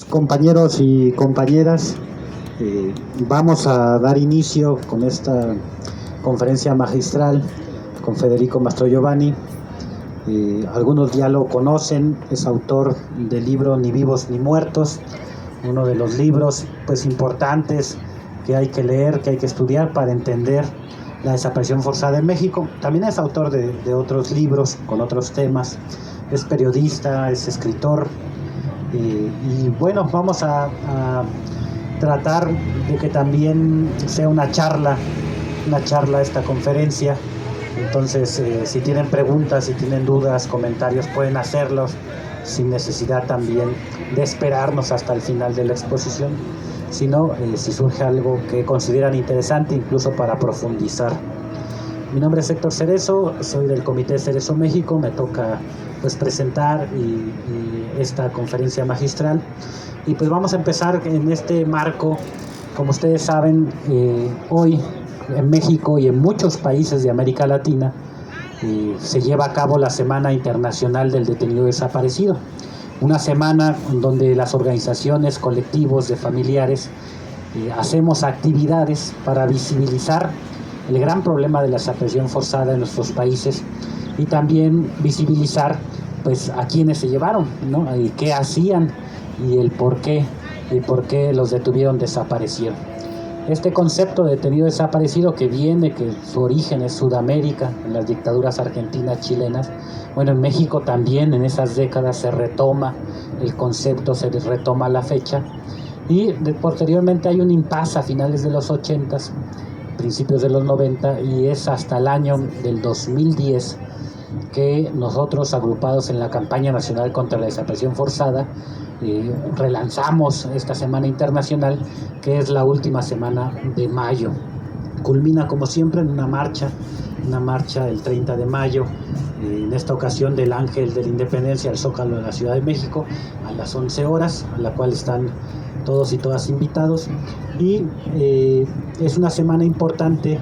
Compañeros y compañeras, vamos a dar inicio con esta conferencia magistral con Federico Mastrogiovanni. Algunos ya lo conocen, es autor del libro Ni vivos ni muertos, uno de los libros pues importantes que hay que leer, que hay que estudiar para entender la desaparición forzada en México. También es autor de otros libros con otros temas, es periodista, es escritor. Y bueno, vamos a tratar de que también sea una charla esta conferencia. Entonces, si tienen preguntas, si tienen dudas, comentarios, pueden hacerlos sin necesidad también de esperarnos hasta el final de la exposición, sino si surge algo que consideran interesante, incluso para profundizar. Mi nombre es Héctor Cerezo, soy del Comité Cerezo México, me toca pues presentar esta conferencia magistral y pues vamos a empezar en este marco. Como ustedes saben, hoy en México y en muchos países de América Latina se lleva a cabo la Semana Internacional del Detenido Desaparecido, una semana donde las organizaciones, colectivos de familiares hacemos actividades para visibilizar el gran problema de la desaparición forzada en nuestros países y también visibilizar pues a quienes se llevaron, ¿no? Y qué hacían y el por qué los detuvieron, desaparecieron. Este concepto de detenido desaparecido que su origen es Sudamérica, en las dictaduras argentinas, chilenas. Bueno, en México también en esas décadas se retoma el concepto, se retoma la fecha y posteriormente hay un impasse a finales de los 80s, principios de los 90, y es hasta el año del 2010 que nosotros, agrupados en la campaña nacional contra la desaparición forzada, relanzamos esta semana internacional, que es la última semana de mayo. Culmina como siempre en una marcha el 30 de mayo, en esta ocasión del Ángel de la Independencia al Zócalo de la Ciudad de México a las 11 horas, a la cual están todos y todas invitados. Y es una semana importante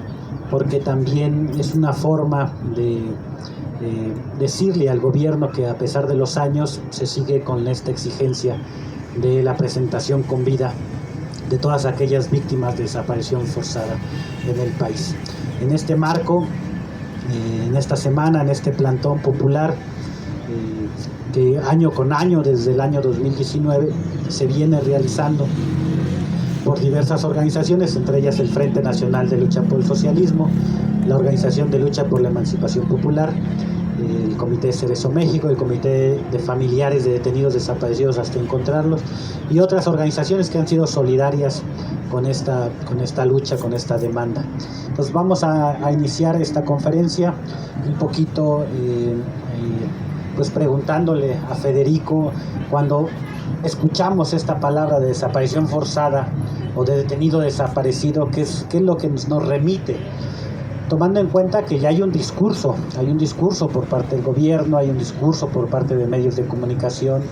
porque también es una forma de decirle al gobierno que a pesar de los años se sigue con esta exigencia de la presentación con vida de todas aquellas víctimas de desaparición forzada en el país. En este marco, en esta semana, en este plantón popular, que año con año, desde el año 2019, se viene realizando por diversas organizaciones, entre ellas el Frente Nacional de Lucha por el Socialismo, la Organización de Lucha por la Emancipación Popular, el Comité Cerezo México, el Comité de Familiares de Detenidos Desaparecidos hasta encontrarlos, y otras organizaciones que han sido solidarias con esta lucha, con esta demanda. Entonces vamos a iniciar esta conferencia un poquito pues preguntándole a Federico, cuando escuchamos esta palabra de desaparición forzada o de detenido desaparecido, ¿qué es lo que nos remite? Tomando en cuenta que ya hay un discurso por parte del gobierno, hay un discurso por parte de medios de comunicación,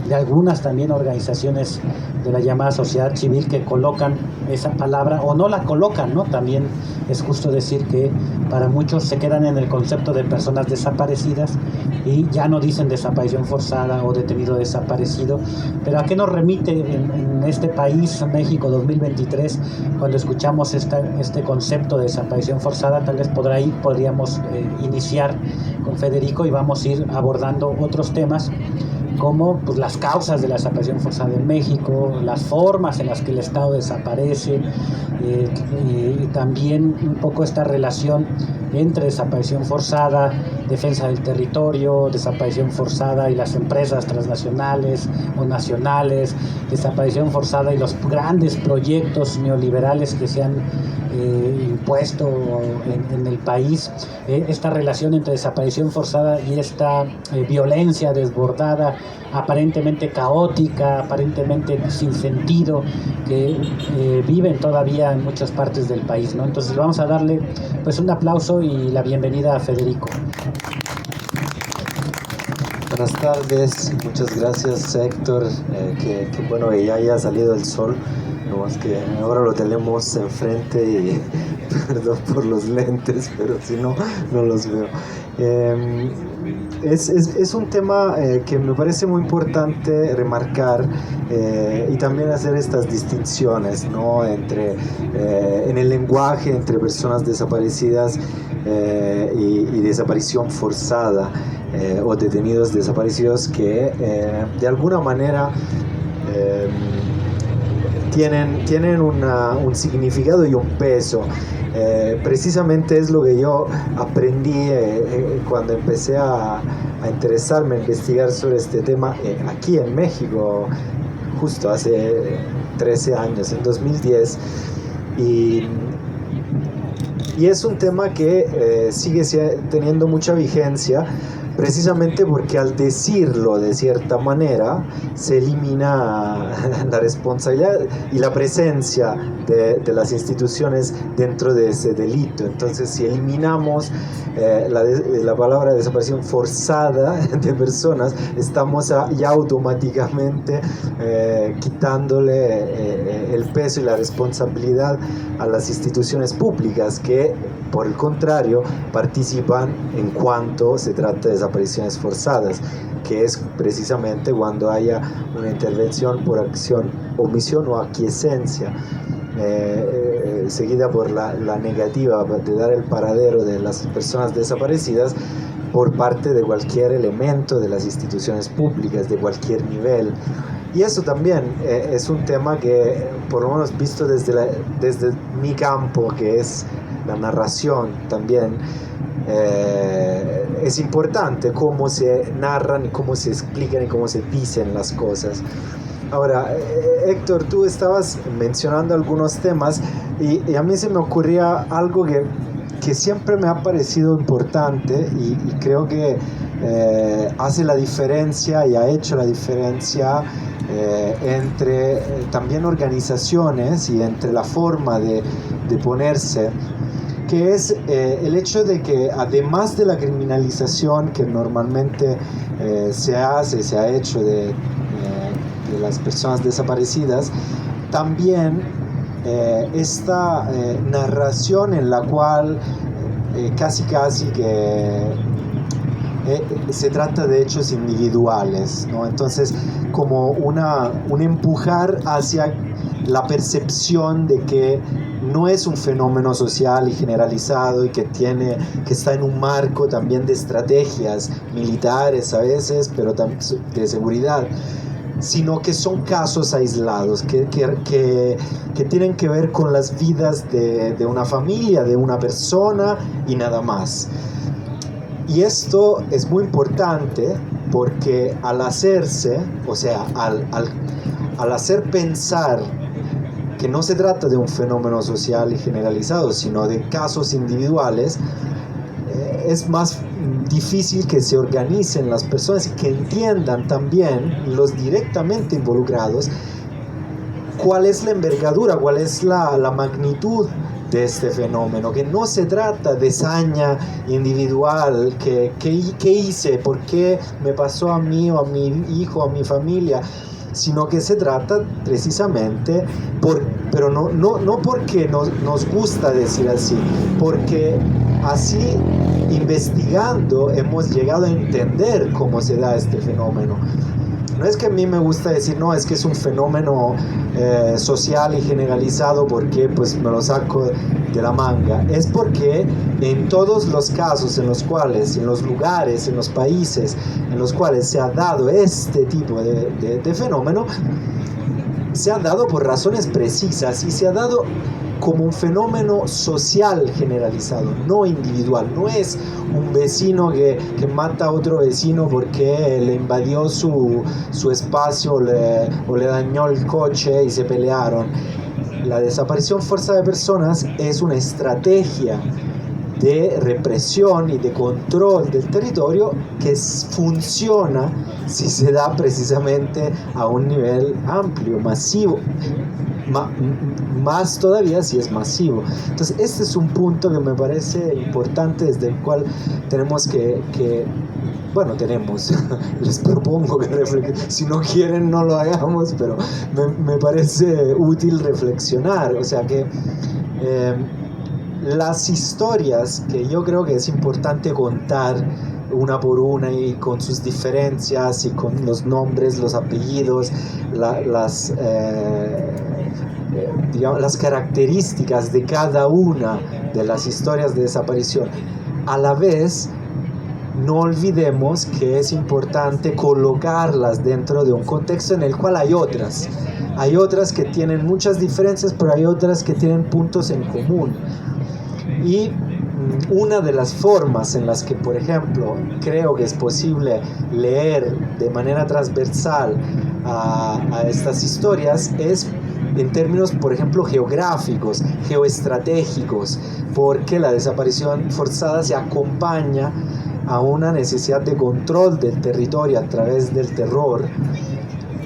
de algunas también organizaciones de la llamada sociedad civil que colocan esa palabra o no la colocan, ¿no? También es justo decir que para muchos se quedan en el concepto de personas desaparecidas y ya no dicen desaparición forzada o detenido desaparecido. Pero ¿a qué nos remite en este país, México 2023, cuando escuchamos este concepto de desaparición forzada? Tal vez por ahí podríamos iniciar con Federico y vamos a ir abordando otros temas como pues, las causas de la desaparición forzada en México, las formas en las que el Estado desaparece, y también un poco esta relación entre desaparición forzada, defensa del territorio, desaparición forzada y las empresas transnacionales o nacionales, desaparición forzada y los grandes proyectos neoliberales que se han impuesto en el país, esta relación entre desaparición forzada y esta violencia desbordada, aparentemente caótica, aparentemente sin sentido, que viven todavía en muchas partes del país, ¿no? Entonces vamos a darle pues un aplauso y la bienvenida a Federico. Buenas tardes, muchas gracias Héctor, que bueno que ya haya salido el sol, nomás que ahora lo tenemos enfrente y perdón por los lentes, pero si no, no los veo. Es un tema que me parece muy importante remarcar y también hacer estas distinciones, ¿no? En el lenguaje entre personas desaparecidas y desaparición forzada o detenidos desaparecidos que de alguna manera tienen un significado y un peso. Precisamente es lo que yo aprendí cuando empecé a interesarme, a investigar sobre este tema aquí en México, justo hace 13 años, en 2010. Y, y es un tema que sigue teniendo mucha vigencia, precisamente porque al decirlo de cierta manera se elimina la responsabilidad y la presencia de las instituciones dentro de ese delito. Entonces, si eliminamos la palabra desaparición forzada de personas, estamos ya automáticamente quitándole el peso y la responsabilidad a las instituciones públicas que, por el contrario, participan en cuanto se trata de desapariciones forzadas, que es precisamente cuando haya una intervención por acción, omisión o aquiescencia, seguida por la negativa de dar el paradero de las personas desaparecidas por parte de cualquier elemento de las instituciones públicas, de cualquier nivel. Y eso también es un tema que, por lo menos visto desde mi campo, que es la narración también, es importante cómo se narran y cómo se explican y cómo se dicen las cosas. Ahora, Héctor, tú estabas mencionando algunos temas y a mí se me ocurría algo que siempre me ha parecido importante y creo que hace la diferencia y ha hecho la diferencia entre también organizaciones y entre la forma de ponerse, que es el hecho de que además de la criminalización que normalmente se ha hecho de las personas desaparecidas, también esta narración en la cual casi que se trata de hechos individuales, ¿no? Entonces, como un empujar hacia la percepción de que no es un fenómeno social y generalizado y que está en un marco también de estrategias militares a veces, pero también de seguridad, sino que son casos aislados que tienen que ver con las vidas de una familia, de una persona y nada más. Y esto es muy importante porque al hacerse, o sea, al hacer pensar que no se trata de un fenómeno social y generalizado, sino de casos individuales, es más difícil que se organicen las personas y que entiendan también los directamente involucrados cuál es la envergadura, cuál es la magnitud de este fenómeno, que no se trata de saña individual, que hice, por qué me pasó a mí o a mi hijo, a mi familia, sino que se trata precisamente pero no porque nos gusta decir así, porque así, investigando, hemos llegado a entender cómo se da este fenómeno. No es que a mí me gusta decir, no, es que es un fenómeno social y generalizado porque pues me lo saco de la manga. Es porque en todos los casos en los cuales, en los lugares, en los países en los cuales se ha dado este tipo de fenómeno, se ha dado por razones precisas y se ha dado como un fenómeno social generalizado, no individual. No es un vecino que mata a otro vecino porque le invadió su espacio o le dañó el coche y se pelearon. La desaparición forzada de personas es una estrategia de represión y de control del territorio que funciona si se da precisamente a un nivel amplio, masivo, más todavía si es masivo. Entonces este es un punto que me parece importante, desde el cual tenemos les propongo que si no quieren no lo hagamos, pero me parece útil reflexionar, o sea que las historias que yo creo que es importante contar una por una y con sus diferencias y con los nombres, los apellidos, digamos, las características de cada una de las historias de desaparición. A la vez, no olvidemos que es importante colocarlas dentro de un contexto en el cual hay otras. Hay otras que tienen muchas diferencias, pero hay otras que tienen puntos en común. Y una de las formas en las que, por ejemplo, creo que es posible leer de manera transversal a estas historias es en términos, por ejemplo, geográficos, geoestratégicos, porque la desaparición forzada se acompaña a una necesidad de control del territorio a través del terror.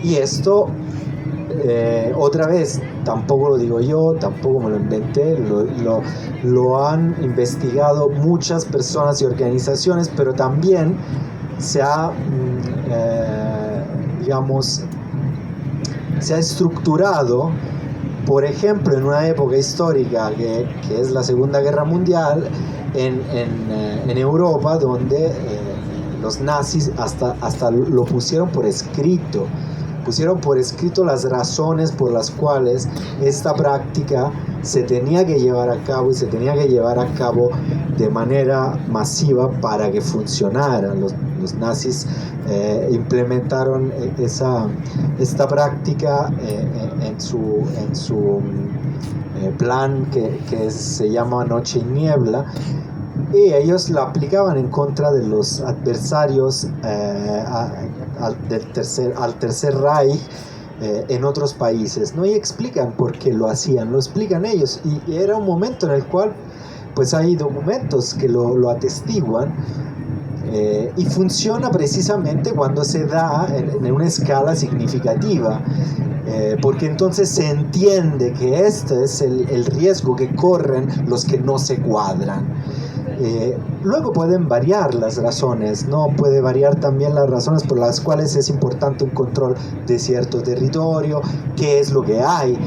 Y esto, otra vez, tampoco lo digo yo, tampoco me lo inventé, lo han investigado muchas personas y organizaciones, pero también se ha, digamos, se ha estructurado, por ejemplo, en una época histórica que es la Segunda Guerra Mundial, en Europa, donde los nazis hasta lo pusieron por escrito. Pusieron por escrito las razones por las cuales esta práctica se tenía que llevar a cabo y se tenía que llevar a cabo de manera masiva para que funcionara. Los nazis implementaron esta práctica en su plan que se llama Noche y Niebla, y ellos la aplicaban en contra de los adversarios al Tercer Reich en otros países, ¿no? Y explican por qué lo hacían, lo explican ellos, y era un momento en el cual pues hay documentos que lo atestiguan, y funciona precisamente cuando se da en una escala significativa, porque entonces se entiende que este es el riesgo que corren los que no se cuadran. Luego pueden variar las razones, ¿no? Puede variar también las razones por las cuales es importante un control de cierto territorio, qué es lo que hay.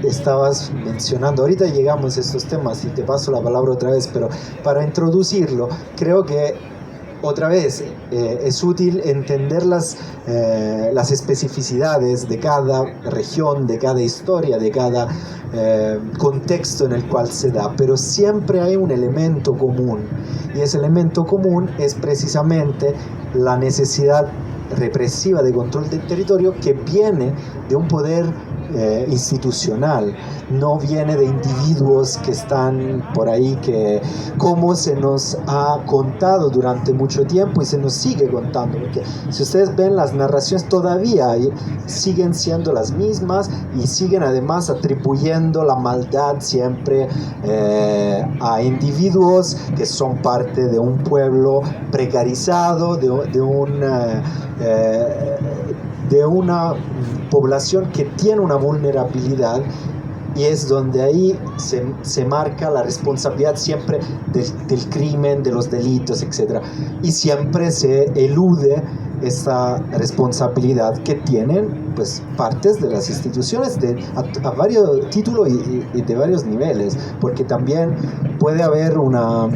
Estabas mencionando, ahorita llegamos a estos temas y te paso la palabra otra vez, pero para introducirlo, creo que otra vez es útil entender las especificidades de cada región, de cada historia, de cada contexto en el cual se da, pero siempre hay un elemento común, y ese elemento común es precisamente la necesidad represiva de control del territorio, que viene de un poder institucional, no viene de individuos que están por ahí, que como se nos ha contado durante mucho tiempo y se nos sigue contando, porque si ustedes ven las narraciones todavía siguen siendo las mismas y siguen además atribuyendo la maldad siempre a individuos que son parte de un pueblo precarizado, de una población que tiene una vulnerabilidad, y es donde ahí se marca la responsabilidad siempre del crimen, de los delitos, etc. Y siempre se elude esta responsabilidad que tienen pues partes de las instituciones a varios títulos y de varios niveles, porque también puede haber una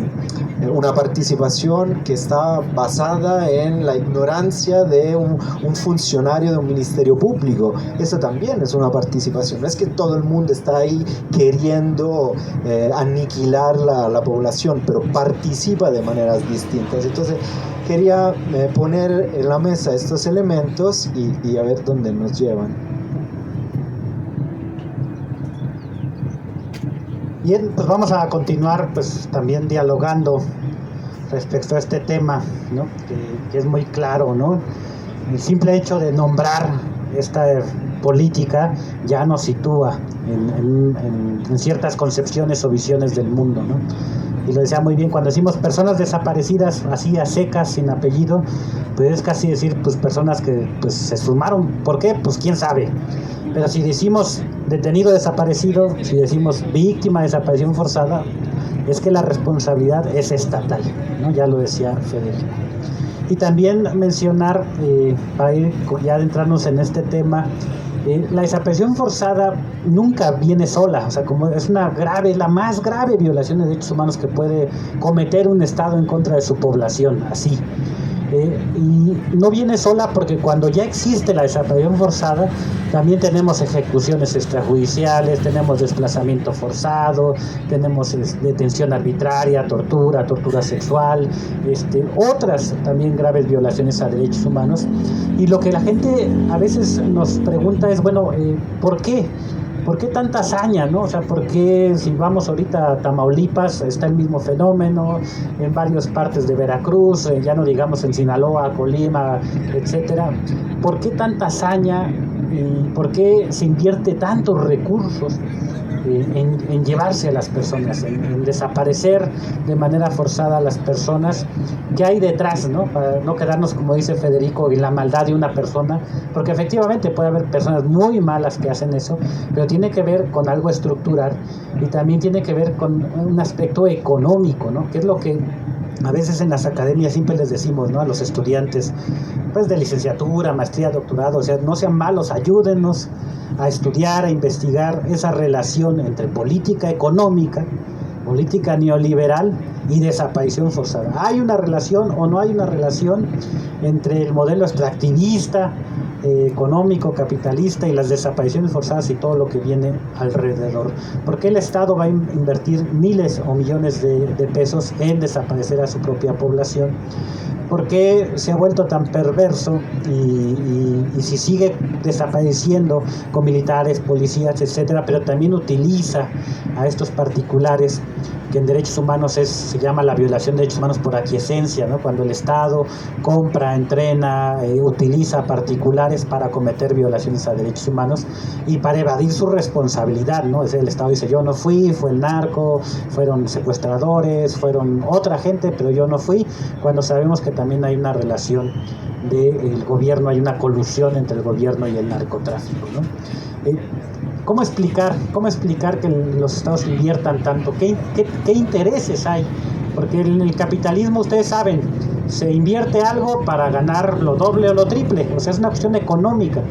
participación que está basada en la ignorancia de un funcionario de un ministerio público. Esa también es una participación. No es que todo el mundo está ahí queriendo aniquilar la población, pero participa de maneras distintas. Entonces quería poner en la mesa estos elementos y a ver dónde nos llevan. Bien, pues vamos a continuar pues también dialogando respecto a este tema, ¿no? que es muy claro, ¿no? El simple hecho de nombrar esta política ya nos sitúa en ciertas concepciones o visiones del mundo, ¿no? Y lo decía muy bien, cuando decimos personas desaparecidas así a secas, sin apellido, pues es casi decir pues personas que pues se esfumaron. ¿Por qué? Pues quién sabe. Pero si decimos detenido desaparecido, si decimos víctima de desaparición forzada, es que la responsabilidad es estatal, ¿no? Ya lo decía Federico. Y también mencionar, para ir ya adentrarnos en este tema, La desaparición forzada nunca viene sola, o sea, como es la más grave violación de derechos humanos que puede cometer un Estado en contra de su población, así. Y no viene sola porque cuando ya existe la desaparición forzada, también tenemos ejecuciones extrajudiciales, tenemos desplazamiento forzado, tenemos detención arbitraria, tortura sexual, otras también graves violaciones a derechos humanos. Y lo que la gente a veces nos pregunta es, bueno, ¿por qué? ¿Por qué tanta hazaña, no? O sea, ¿por qué si vamos ahorita a Tamaulipas está el mismo fenómeno, en varias partes de Veracruz, ya no digamos en Sinaloa, Colima, etcétera? ¿Por qué tanta hazaña y por qué se invierte tantos recursos en llevarse a las personas, en desaparecer de manera forzada a las personas? ¿Qué hay detrás, no? Para no quedarnos, como dice Federico, en la maldad de una persona, porque efectivamente puede haber personas muy malas que hacen eso, pero tiene que ver con algo estructural y también tiene que ver con un aspecto económico, ¿no? Que es lo que a veces en las academias siempre les decimos, ¿no?, a los estudiantes, pues de licenciatura, maestría, doctorado, o sea, no sean malos, ayúdennos a estudiar, a investigar esa relación entre política económica, política neoliberal y desaparición forzada. ¿Hay una relación o no hay una relación entre el modelo extractivista, económico, capitalista y las desapariciones forzadas y todo lo que viene alrededor? ¿Por qué el Estado va a invertir miles o millones de pesos en desaparecer a su propia población? ¿Por qué se ha vuelto tan perverso y si sigue desapareciendo con militares, policías, etcétera, pero también utiliza a estos particulares, que en derechos humanos se llama la violación de derechos humanos por aquiescencia, ¿no? Cuando el Estado compra, entrena, utiliza particulares para cometer violaciones a derechos humanos y para evadir su responsabilidad, ¿no? El Estado dice, yo no fui, fue el narco, fueron secuestradores, fueron otra gente, pero yo no fui, cuando sabemos que también hay una relación del gobierno, hay una colusión entre el gobierno y el narcotráfico, ¿no? ¿Cómo explicar que los estados inviertan tanto? ¿Qué intereses hay? Porque en el capitalismo, ustedes saben, se invierte algo para ganar lo doble o lo triple, o sea, es una cuestión económica.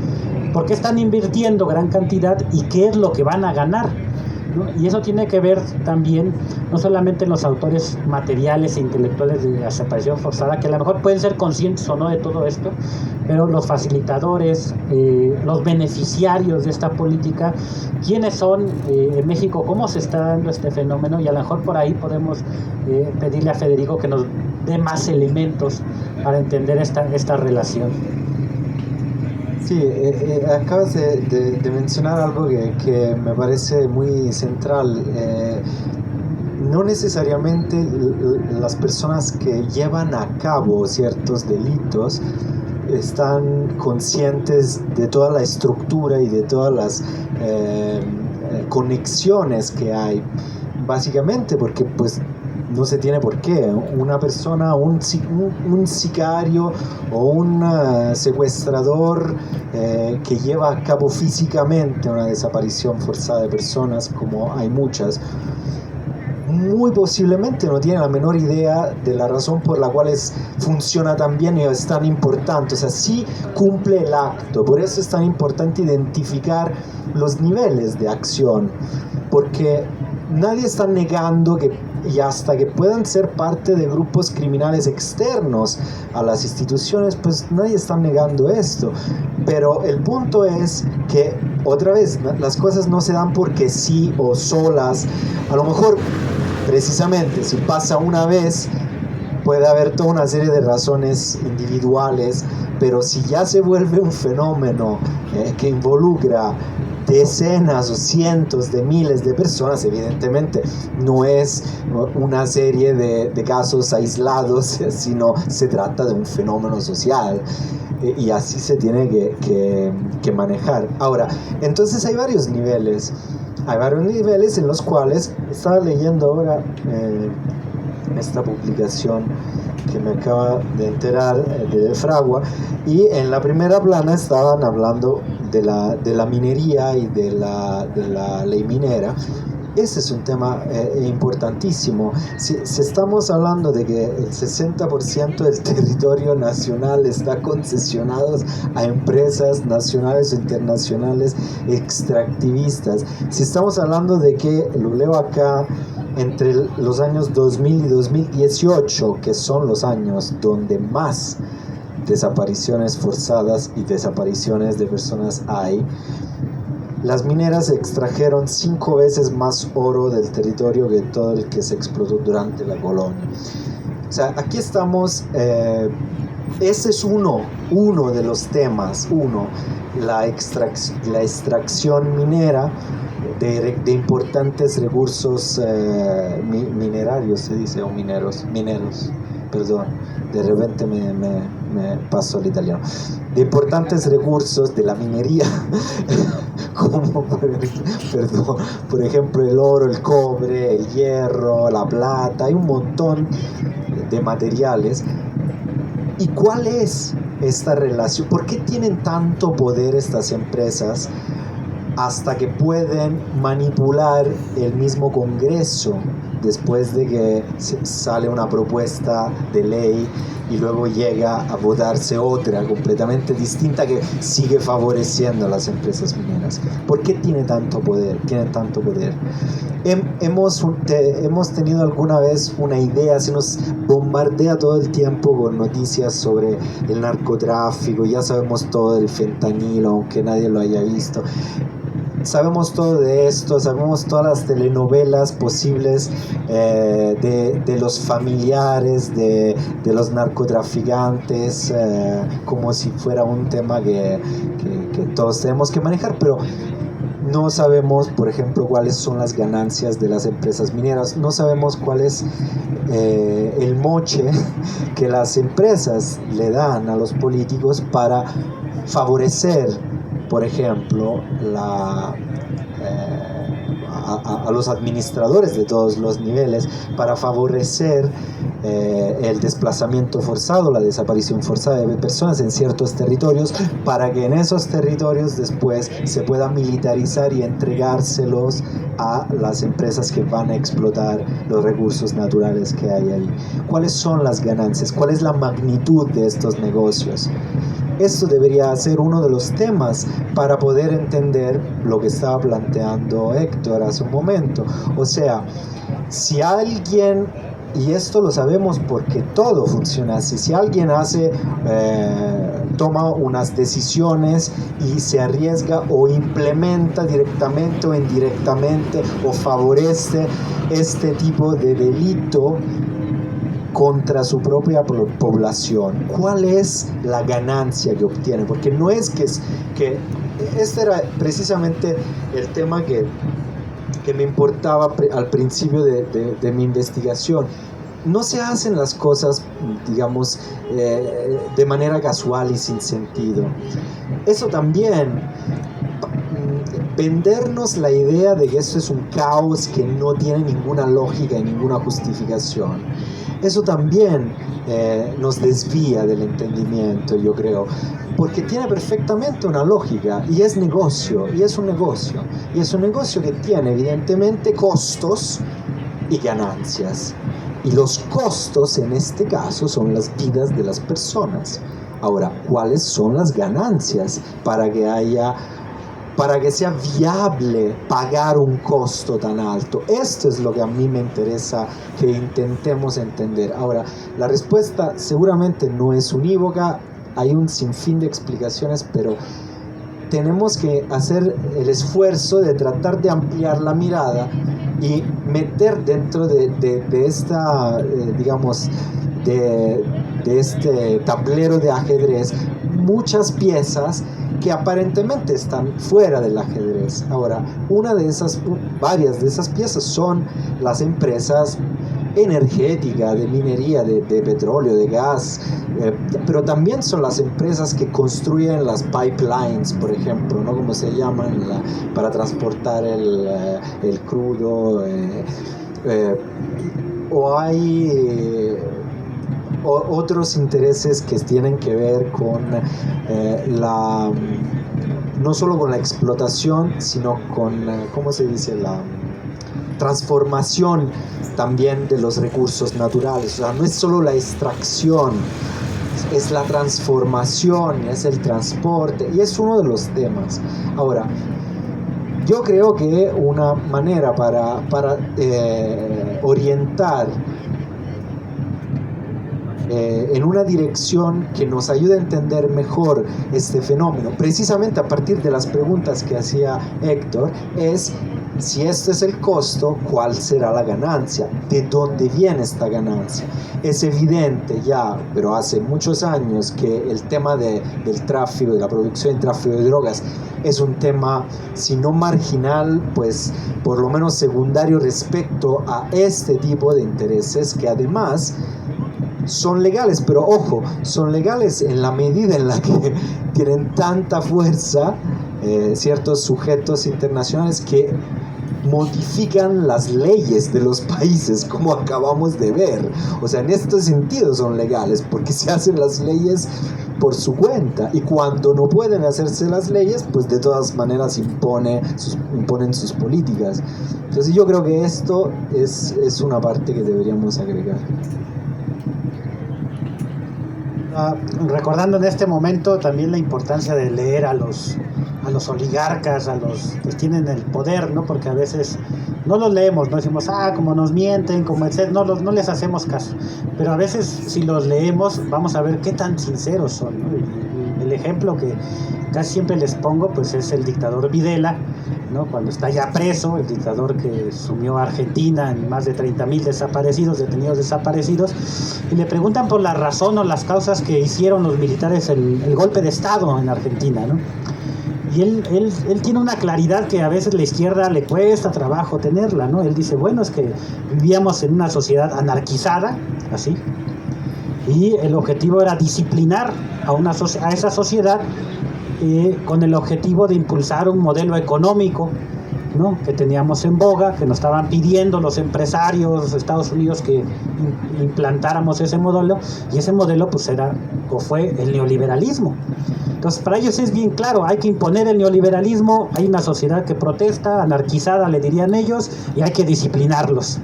¿Por qué están invirtiendo gran cantidad y qué es lo que van a ganar? ¿No? Y eso tiene que ver también no solamente en los autores materiales e intelectuales de la desaparición forzada, que a lo mejor pueden ser conscientes o no de todo esto, pero los facilitadores, los beneficiarios de esta política, quiénes son en México, cómo se está dando este fenómeno, y a lo mejor por ahí podemos pedirle a Federico que nos dé más elementos para entender esta relación. Sí, acabas de mencionar algo que me parece muy central. No necesariamente las personas que llevan a cabo ciertos delitos están conscientes de toda la estructura y de todas las conexiones que hay, básicamente porque pues no se tiene por qué. Una persona, un sicario o un secuestrador que lleva a cabo físicamente una desaparición forzada de personas, como hay muchas, muy posiblemente no tiene la menor idea de la razón por la cual funciona tan bien y es tan importante. O sea, sí cumple el acto. Por eso es tan importante identificar los niveles de acción, porque nadie está negando que, y hasta que puedan ser parte de grupos criminales externos a las instituciones, pues nadie está negando esto. Pero el punto es que, otra vez, las cosas no se dan porque sí o solas. A lo mejor, precisamente, si pasa una vez, puede haber toda una serie de razones individuales, pero si ya se vuelve un fenómeno que involucra decenas o cientos de miles de personas, evidentemente no es una serie de casos aislados, sino se trata de un fenómeno social, y así se tiene que manejar. Ahora, entonces hay varios niveles en los cuales estaba leyendo ahora esta publicación que me acaba de enterar de Fragua, y en la primera plana estaban hablando de la minería y de la ley minera, Ese es un tema importantísimo. Si estamos hablando de que el 60% del territorio nacional está concesionado a empresas nacionales o internacionales extractivistas, si estamos hablando de que, lo leo acá, entre los años 2000 y 2018, que son los años donde más desapariciones forzadas y desapariciones de personas hay, las mineras extrajeron 5 veces más oro del territorio que todo el que se explotó durante la colonia. O sea, aquí estamos, ese es uno de los temas, la extracción minera de importantes recursos minerarios, se dice, o mineros, perdón, de repente me paso al italiano, de importantes recursos de la minería, como por ejemplo el oro, el cobre, el hierro, la plata, hay un montón de materiales. ¿Y cuál es esta relación? ¿Por qué tienen tanto poder estas empresas hasta que pueden manipular el mismo Congreso después de que sale una propuesta de ley y luego llega a votarse otra completamente distinta que sigue favoreciendo a las empresas mineras? ¿Por qué tienen tanto poder? Hemos tenido alguna vez una idea, se nos bombardea todo el tiempo con noticias sobre el narcotráfico, ya sabemos todo del fentanilo, aunque nadie lo haya visto. Sabemos todo de esto, sabemos todas las telenovelas posibles de los familiares de los narcotraficantes, como si fuera un tema que todos tenemos que manejar, pero no sabemos, por ejemplo, cuáles son las ganancias de las empresas mineras, no sabemos cuál es el moche que las empresas le dan a los políticos para favorecer, por ejemplo, a los administradores de todos los niveles, para favorecer el desplazamiento forzado, la desaparición forzada de personas en ciertos territorios, para que en esos territorios después se pueda militarizar y entregárselos a las empresas que van a explotar los recursos naturales que hay ahí. ¿Cuáles son las ganancias? ¿Cuál es la magnitud de estos negocios? Esto debería ser uno de los temas para poder entender lo que estaba planteando Héctor hace un momento. O sea, si alguien, y esto lo sabemos porque todo funciona así, si alguien toma unas decisiones y se arriesga o implementa directamente o indirectamente o favorece este tipo de delito contra su propia población, ¿cuál es la ganancia que obtiene? Porque no es que este era precisamente el tema que me importaba al principio de mi investigación. No se hacen las cosas, digamos, de manera casual y sin sentido. Eso también, vendernos la idea de que esto es un caos que no tiene ninguna lógica y ninguna justificación, eso también nos desvía del entendimiento, yo creo, porque tiene perfectamente una lógica y es negocio, y es un negocio que tiene evidentemente costos y ganancias, y los costos en este caso son las vidas de las personas. Ahora, ¿cuáles son las ganancias para que sea viable pagar un costo tan alto? Esto es lo que a mí me interesa que intentemos entender. Ahora, la respuesta seguramente no es unívoca, hay un sinfín de explicaciones, pero tenemos que hacer el esfuerzo de tratar de ampliar la mirada y meter dentro de esta, digamos, de este tablero de ajedrez muchas piezas que aparentemente están fuera del ajedrez. Ahora, varias de esas piezas son las empresas energéticas, de minería, de petróleo, de gas, pero también son las empresas que construyen las pipelines, por ejemplo, ¿no? Como se llaman, para transportar el crudo, o hay otros intereses que tienen que ver con no solo con la explotación, sino con, ¿cómo se dice? transformación también de los recursos naturales. O sea, no es solo la extracción, es la transformación, es el transporte, y es uno de los temas. Ahora, yo creo que una manera para orientar en una dirección que nos ayude a entender mejor este fenómeno, precisamente a partir de las preguntas que hacía Héctor, es: si este es el costo, ¿cuál será la ganancia? ¿De dónde viene esta ganancia? Es evidente ya, pero hace muchos años, que el tema del tráfico, de la producción y tráfico de drogas, es un tema, si no marginal, pues por lo menos secundario respecto a este tipo de intereses, que además son legales, pero ojo, son legales en la medida en la que tienen tanta fuerza ciertos sujetos internacionales que modifican las leyes de los países, como acabamos de ver. O sea, en este sentido son legales, porque se hacen las leyes por su cuenta, y cuando no pueden hacerse las leyes, pues de todas maneras imponen sus políticas. Entonces yo creo que esto es una parte que deberíamos agregar. Recordando en este momento también la importancia de leer a los oligarcas, a los que tienen el poder, ¿no? Porque a veces no los leemos, no decimos, como nos mienten, como etc., no les hacemos caso. Pero a veces, si los leemos, vamos a ver qué tan sinceros son, ¿no? El ejemplo que casi siempre les pongo, pues, es el dictador Videla, ¿no? Cuando está ya preso, el dictador que sumió a Argentina en más de 30.000 detenidos desaparecidos, y le preguntan por la razón o las causas que hicieron los militares el golpe de Estado en Argentina, ¿no? Y él tiene una claridad que a veces la izquierda le cuesta trabajo tenerla, ¿no? Él dice, bueno, es que vivíamos en una sociedad anarquizada, así, y el objetivo era disciplinar a esa sociedad con el objetivo de impulsar un modelo económico, ¿no? Que teníamos en boga, que nos estaban pidiendo los empresarios de Estados Unidos que implantáramos ese modelo, y ese modelo pues fue el neoliberalismo. Entonces, para ellos es bien claro, hay que imponer el neoliberalismo, hay una sociedad que protesta, anarquizada le dirían ellos, y hay que disciplinarlos.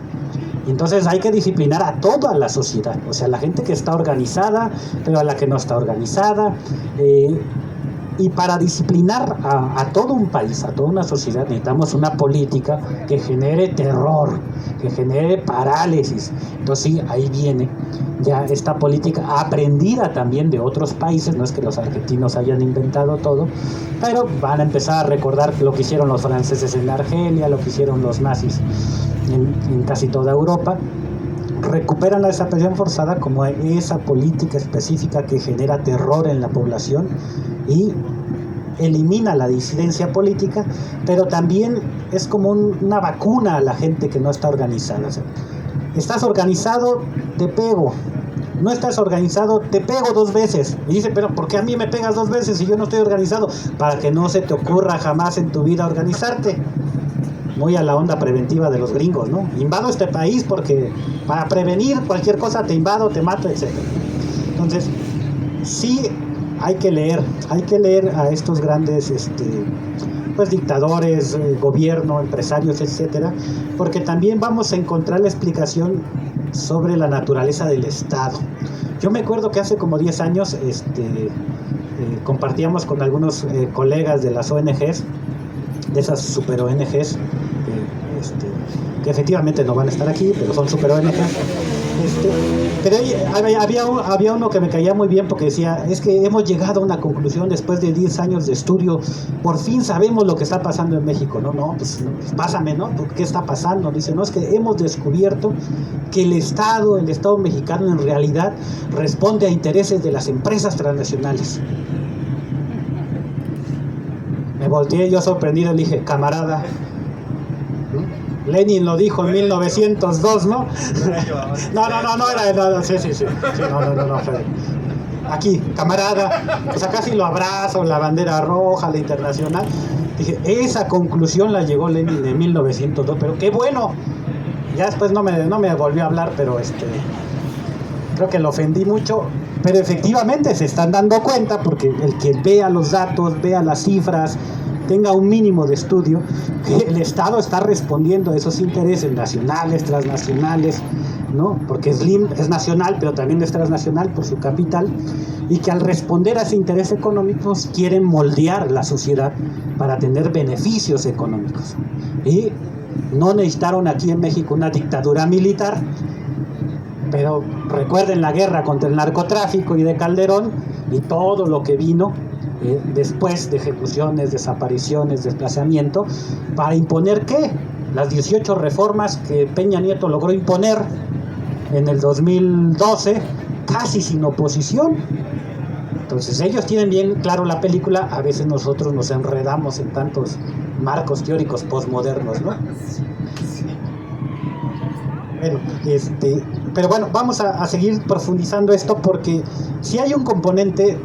Y entonces hay que disciplinar a toda la sociedad, o sea, la gente que está organizada, pero a la que no está organizada. Y para disciplinar a todo un país, a toda una sociedad, necesitamos una política que genere terror, que genere parálisis. Entonces sí, ahí viene ya esta política aprendida también de otros países. No es que los argentinos hayan inventado todo, pero van a empezar a recordar lo que hicieron los franceses en Argelia, lo que hicieron los nazis en casi toda Europa. Recuperan la desaparición forzada como esa política específica que genera terror en la población y elimina la disidencia política, pero también es como una vacuna a la gente que no está organizada. O sea, estás organizado, te pego. No estás organizado, te pego 2 veces. Y dice, pero ¿por qué a mí me pegas 2 veces si yo no estoy organizado? Para que no se te ocurra jamás en tu vida organizarte. Muy a la onda preventiva de los gringos, ¿no? Invado este país porque para prevenir cualquier cosa te invado, te mato, etc. Entonces, sí hay que leer a estos grandes pues dictadores, gobierno, empresarios, etcétera, porque también vamos a encontrar la explicación sobre la naturaleza del Estado. Yo me acuerdo que hace como 10 años compartíamos con algunos colegas de las ONGs, de esas super ONGs, que efectivamente no van a estar aquí, pero son super ONGs. Pero había uno que me caía muy bien porque decía, es que hemos llegado a una conclusión después de 10 años de estudio, por fin sabemos lo que está pasando en México. No, pues pásame, ¿no? ¿Qué está pasando? Dice, no, es que hemos descubierto que el Estado mexicano en realidad responde a intereses de las empresas transnacionales. Me volteé yo sorprendido y le dije, camarada, Lenin lo dijo en 1902, ¿no? No, sí, no, aquí, camarada, pues acá sí lo abrazo, la bandera roja, la internacional. Dije, esa conclusión la llegó Lenin en 1902, pero qué bueno. Ya después no me volvió a hablar, pero creo que lo ofendí mucho. Pero efectivamente se están dando cuenta, porque el que vea los datos, vea las cifras, tenga un mínimo de estudio, que el Estado está respondiendo a esos intereses nacionales, transnacionales, ¿no? Porque Slim es nacional, pero también es transnacional por su capital, y que al responder a ese interés económico quieren moldear la sociedad para tener beneficios económicos. Y no necesitaron aquí en México una dictadura militar, pero recuerden la guerra contra el narcotráfico y de Calderón y todo lo que vino después de ejecuciones, desapariciones, desplazamiento, para imponer ¿qué? Las 18 reformas que Peña Nieto logró imponer en el 2012, casi sin oposición. Entonces ellos tienen bien claro la película, a veces nosotros nos enredamos en tantos marcos teóricos postmodernos, ¿no? Bueno, pero bueno, vamos a seguir profundizando esto porque sí hay un componente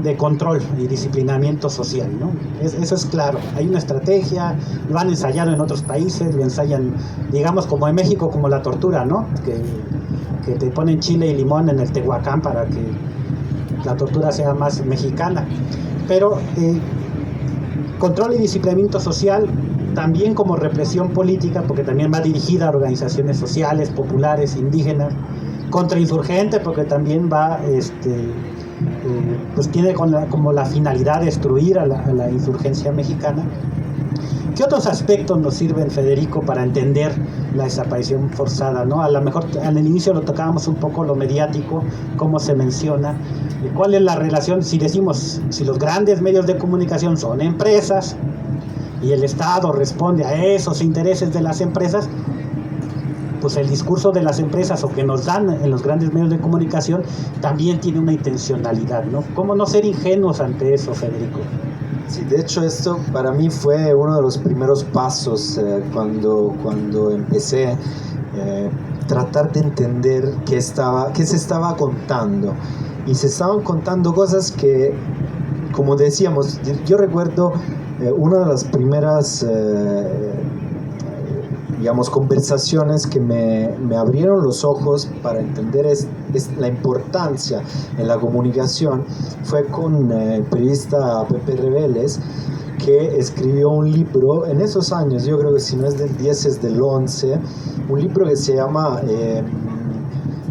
de control y disciplinamiento social, ¿no? Eso es claro, hay una estrategia, lo han ensayado en otros países, lo ensayan, digamos, como en México, como la tortura, ¿no? Que te ponen chile y limón en el Tehuacán para que la tortura sea más mexicana. Pero control y disciplinamiento social también como represión política, porque también va dirigida a organizaciones sociales, populares, indígenas, contrainsurgente, porque también va, pues tiene como la finalidad de destruir a la insurgencia mexicana. ¿Qué otros aspectos nos sirven, Federico, para entender la desaparición forzada, ¿no? A lo mejor al inicio lo tocábamos un poco, lo mediático, cómo se menciona, cuál es la relación, si decimos, si los grandes medios de comunicación son empresas, y el Estado responde a esos intereses de las empresas, pues el discurso de las empresas o que nos dan en los grandes medios de comunicación también tiene una intencionalidad, ¿no? ¿Cómo no ser ingenuos ante eso, Federico? Sí, de hecho esto para mí fue uno de los primeros pasos cuando empecé tratar de entender qué se estaba contando. Y se estaban contando cosas que, como decíamos, yo recuerdo una de las primeras digamos, conversaciones que me abrieron los ojos para entender la importancia en la comunicación fue con el periodista Pepe Reveles, que escribió un libro en esos años, yo creo que si no es del 10 es del 11, un libro que se llama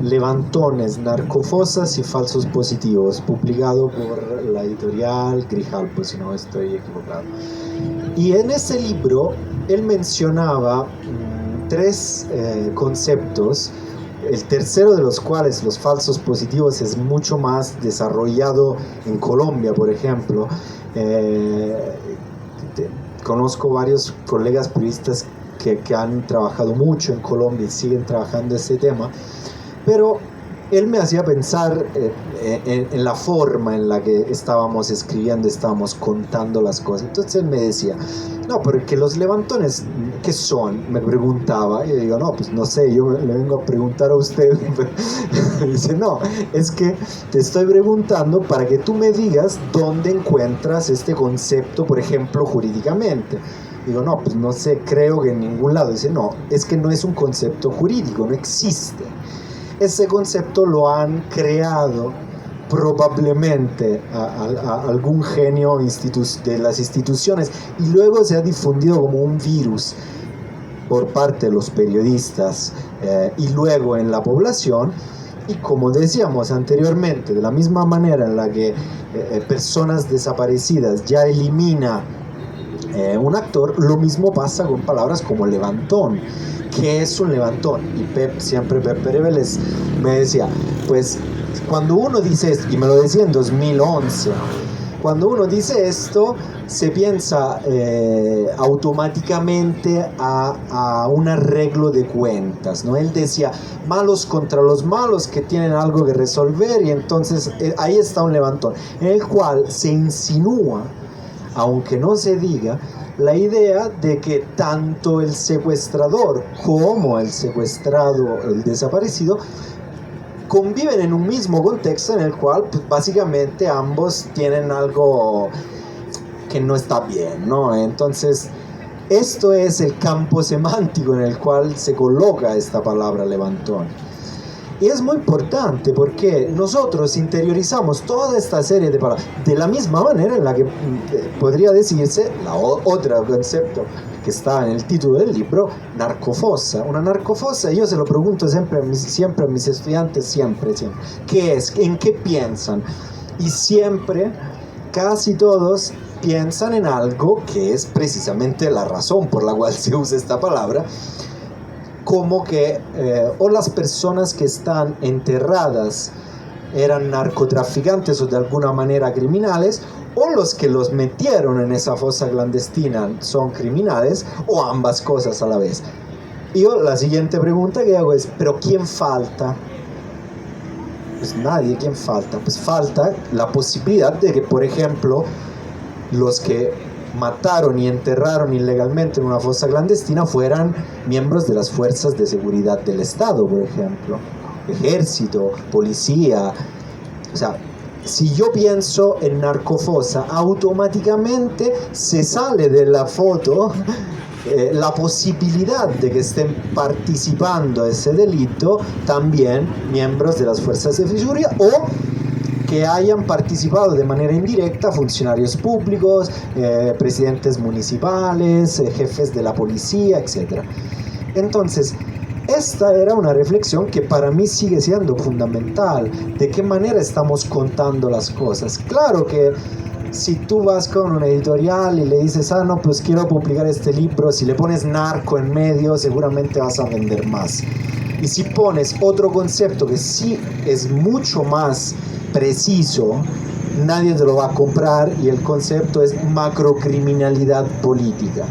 Levantones, narcofosas y falsos positivos, publicado por la editorial Grijalpo, si no estoy equivocado. Y en ese libro él mencionaba tres conceptos, el tercero de los cuales, los falsos positivos, es mucho más desarrollado en Colombia, por ejemplo. Conozco varios colegas periodistas que han trabajado mucho en Colombia y siguen trabajando ese tema, pero él me hacía pensar en la forma en la que estábamos escribiendo, estábamos contando las cosas. Entonces él me decía, no, porque los levantones, ¿qué son? Me preguntaba. Y yo digo, no, pues no sé, yo le vengo a preguntar a usted. Y dice, no, es que te estoy preguntando para que tú me digas dónde encuentras este concepto, por ejemplo, jurídicamente. Digo, no, pues no sé, creo que en ningún lado. Dice, no, es que no es un concepto jurídico, no existe. Ese concepto lo han creado probablemente a algún genio de las instituciones y luego se ha difundido como un virus por parte de los periodistas y luego en la población. Y como decíamos anteriormente, de la misma manera en la que personas desaparecidas ya elimina un actor, lo mismo pasa con palabras como levantón. ¿Qué es un levantón? Y siempre Pepe Reveles me decía, pues cuando uno dice esto, y me lo decía en 2011, cuando uno dice esto, se piensa automáticamente a un arreglo de cuentas, ¿no? Él decía, malos contra los malos que tienen algo que resolver, y entonces ahí está un levantón, en el cual se insinúa, aunque no se diga, la idea de que tanto el secuestrador como el secuestrado, el desaparecido, conviven en un mismo contexto en el cual pues, básicamente ambos tienen algo que no está bien, ¿no? Entonces, esto es el campo semántico en el cual se coloca esta palabra levantón. Y es muy importante porque nosotros interiorizamos toda esta serie de palabras de la misma manera en la que podría decirse otro concepto que está en el título del libro, narcofosa. Una narcofosa, yo se lo pregunto siempre a mis estudiantes, siempre, ¿qué es? ¿En qué piensan? Y siempre, casi todos piensan en algo que es precisamente la razón por la cual se usa esta palabra, como que o las personas que están enterradas eran narcotraficantes o de alguna manera criminales, o los que los metieron en esa fosa clandestina son criminales, o ambas cosas a la vez. Y yo la siguiente pregunta que hago es, ¿pero quién falta? Pues nadie. ¿Quién falta? Pues falta la posibilidad de que, por ejemplo, los que mataron y enterraron ilegalmente en una fosa clandestina fueran miembros de las fuerzas de seguridad del Estado, por ejemplo, ejército, policía. O sea, si yo pienso en narcofosa, automáticamente se sale de la foto la posibilidad de que estén participando en ese delito también miembros de las fuerzas de seguridad o que hayan participado de manera indirecta funcionarios públicos, presidentes municipales, jefes de la policía, etc. Entonces, esta era una reflexión que para mí sigue siendo fundamental. ¿De qué manera estamos contando las cosas? Claro que si tú vas con una editorial y le dices, no, pues quiero publicar este libro, si le pones narco en medio, seguramente vas a vender más. Y si pones otro concepto que sí es mucho más preciso, nadie te lo va a comprar, y el concepto es macrocriminalidad política,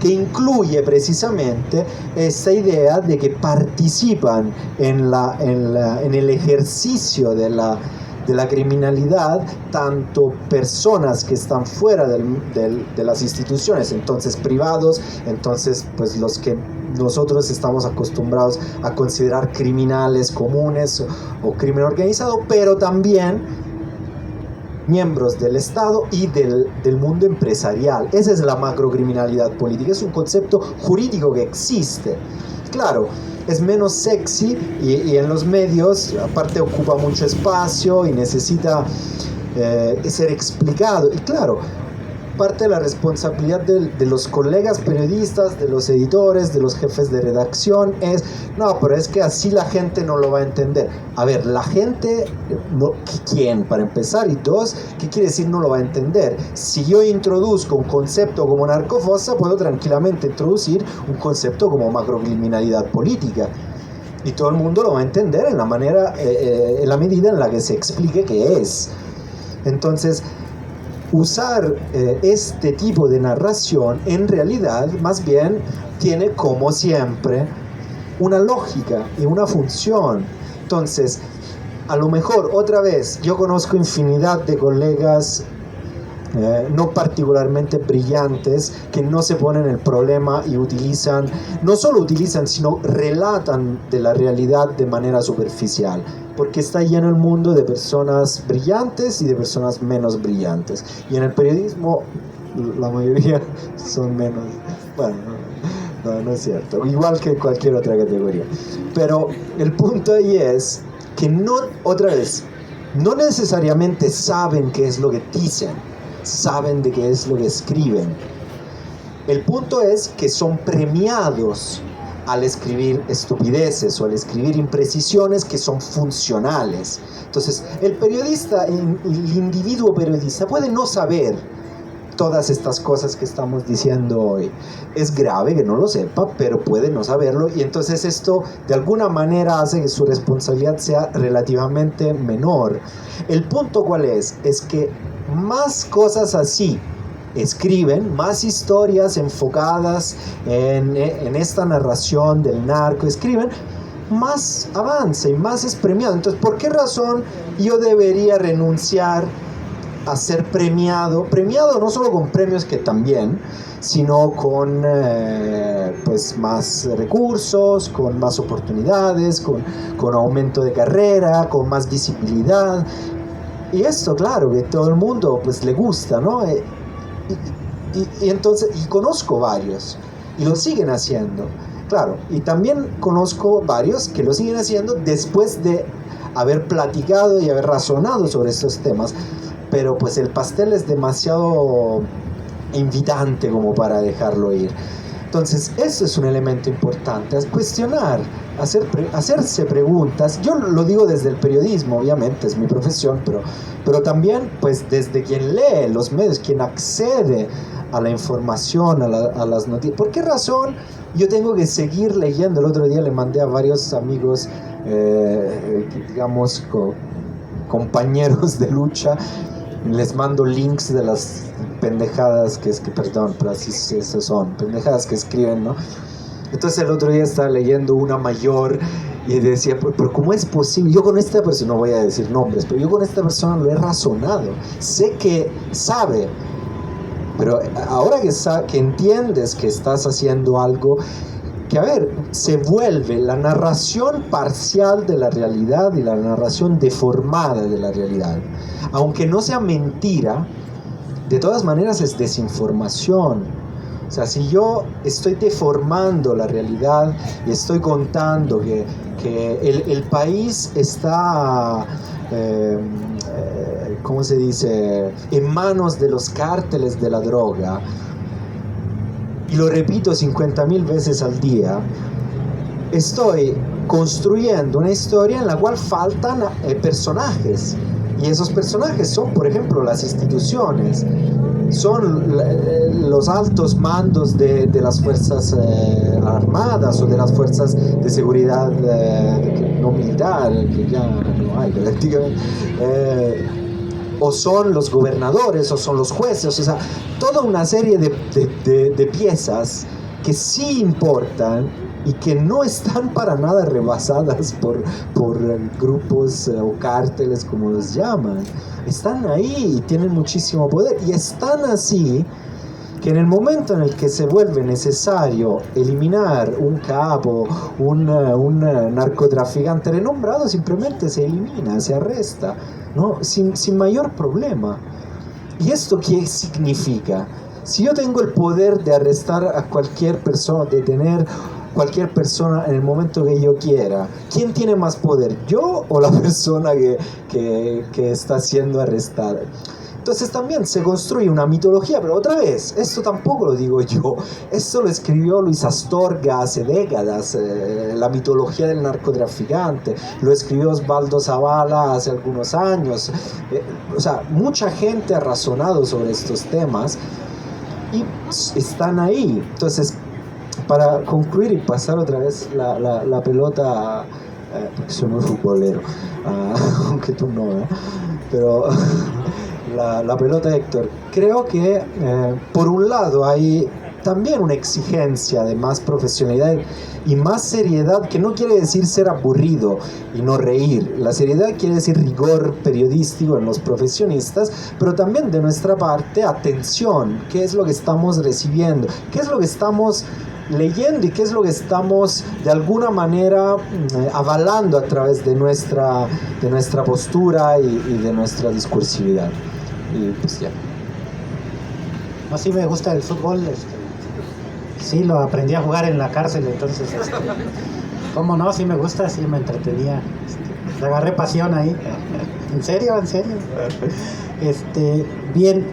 que incluye precisamente esta idea de que participan en el ejercicio de la criminalidad tanto personas que están fuera de las instituciones, entonces privados, entonces pues los que nosotros estamos acostumbrados a considerar criminales comunes o crimen organizado, pero también miembros del Estado y del mundo empresarial. Esa es la macrocriminalidad política, es un concepto jurídico que existe. Claro, es menos sexy y en los medios aparte ocupa mucho espacio y necesita ser explicado. Y claro, parte de la responsabilidad de los colegas periodistas, de los editores, de los jefes de redacción es, no, pero es que así la gente no lo va a entender. A ver, la gente, no, ¿quién? Para empezar, y dos, ¿qué quiere decir no lo va a entender? Si yo introduzco un concepto como narcofosa, puedo tranquilamente introducir un concepto como macrocriminalidad política. Y todo el mundo lo va a entender en la medida en la que se explique qué es. Entonces, usar este tipo de narración en realidad más bien tiene, como siempre, una lógica y una función. Entonces, a lo mejor, otra vez, yo conozco infinidad de colegas no particularmente brillantes que no se ponen el problema y no solo utilizan, sino relatan de la realidad de manera superficial, porque está lleno el mundo de personas brillantes y de personas menos brillantes, y en el periodismo la mayoría son menos, bueno, no es cierto, igual que cualquier otra categoría, pero el punto ahí es que otra vez, no necesariamente saben qué es lo que dicen, saben de qué es lo que escriben. El punto es que son premiados al escribir estupideces o al escribir imprecisiones que son funcionales. Entonces, el periodista, el individuo periodista puede no saber todas estas cosas que estamos diciendo hoy. Es grave que no lo sepa, pero puede no saberlo, y entonces esto de alguna manera hace que su responsabilidad sea relativamente menor. El punto ¿cuál es? Es que más cosas así escriben, más historias enfocadas en esta narración del narco escriben, más avanza y más es premiado. Entonces, ¿por qué razón yo debería renunciar a ser premiado no solo con premios, que también, sino con pues más recursos, con más oportunidades, con aumento de carrera, con más visibilidad? Y esto, claro, que todo el mundo pues le gusta, ¿no? Y entonces, y conozco varios, y lo siguen haciendo. Claro, y también conozco varios que lo siguen haciendo después de haber platicado y haber razonado sobre estos temas, pero pues el pastel es demasiado invitante como para dejarlo ir. Entonces, eso es un elemento importante, es cuestionar, hacerse preguntas. Yo lo digo desde el periodismo, obviamente, es mi profesión, pero también pues desde quien lee los medios, quien accede a la información, a las noticias. ¿Por qué razón yo tengo que seguir leyendo? El otro día le mandé a varios amigos, digamos, compañeros de lucha, les mando links de las pendejadas perdón, pero así son, pendejadas que escriben, ¿no? Entonces el otro día estaba leyendo una mayor y decía, pero ¿cómo es posible? Yo con esta persona, no voy a decir nombres, pero yo con esta persona lo he razonado, sé que sabe, pero ahora que entiendes que estás haciendo algo que, a ver, se vuelve la narración parcial de la realidad y la narración deformada de la realidad. Aunque no sea mentira, de todas maneras es desinformación. O sea, si yo estoy deformando la realidad y estoy contando que el país está, ¿cómo se dice?, en manos de los cárteles de la droga, y lo repito 50.000 veces al día, estoy construyendo una historia en la cual faltan personajes. Y esos personajes son, por ejemplo, las instituciones, son los altos mandos de las fuerzas armadas o de las fuerzas de seguridad no militar, que ya no hay prácticamente. O son los gobernadores, o son los jueces, o sea, toda una serie de piezas que sí importan y que no están para nada rebasadas por grupos o cárteles, como los llaman. Están ahí y tienen muchísimo poder, y están así que en el momento en el que se vuelve necesario eliminar un capo, un narcotraficante renombrado, simplemente se elimina, se arresta, ¿no? Sin mayor problema. ¿Y esto qué significa? Si yo tengo el poder de arrestar a cualquier persona, de detener cualquier persona en el momento que yo quiera, ¿quién tiene más poder, yo o la persona que está siendo arrestada? Entonces también se construye una mitología, pero otra vez, esto tampoco lo digo yo, esto lo escribió Luis Astorga hace décadas, la mitología del narcotraficante, lo escribió Osvaldo Zavala hace algunos años, o sea, mucha gente ha razonado sobre estos temas y están ahí. Entonces, para concluir y pasar otra vez la pelota, porque soy muy futbolero, aunque tú no, pero la pelota, Héctor, creo que por un lado hay también una exigencia de más profesionalidad y más seriedad, que no quiere decir ser aburrido y no reír. La seriedad quiere decir rigor periodístico en los profesionistas, pero también de nuestra parte atención, qué es lo que estamos recibiendo, qué es lo que estamos leyendo y qué es lo que estamos de alguna manera avalando a través de nuestra postura y de nuestra discursividad. Y pues ya. No, sí me gusta el fútbol, sí lo aprendí a jugar en la cárcel, entonces cómo no, sí me gusta, sí me entretenía, le agarré pasión ahí. ¿En serio? Bien,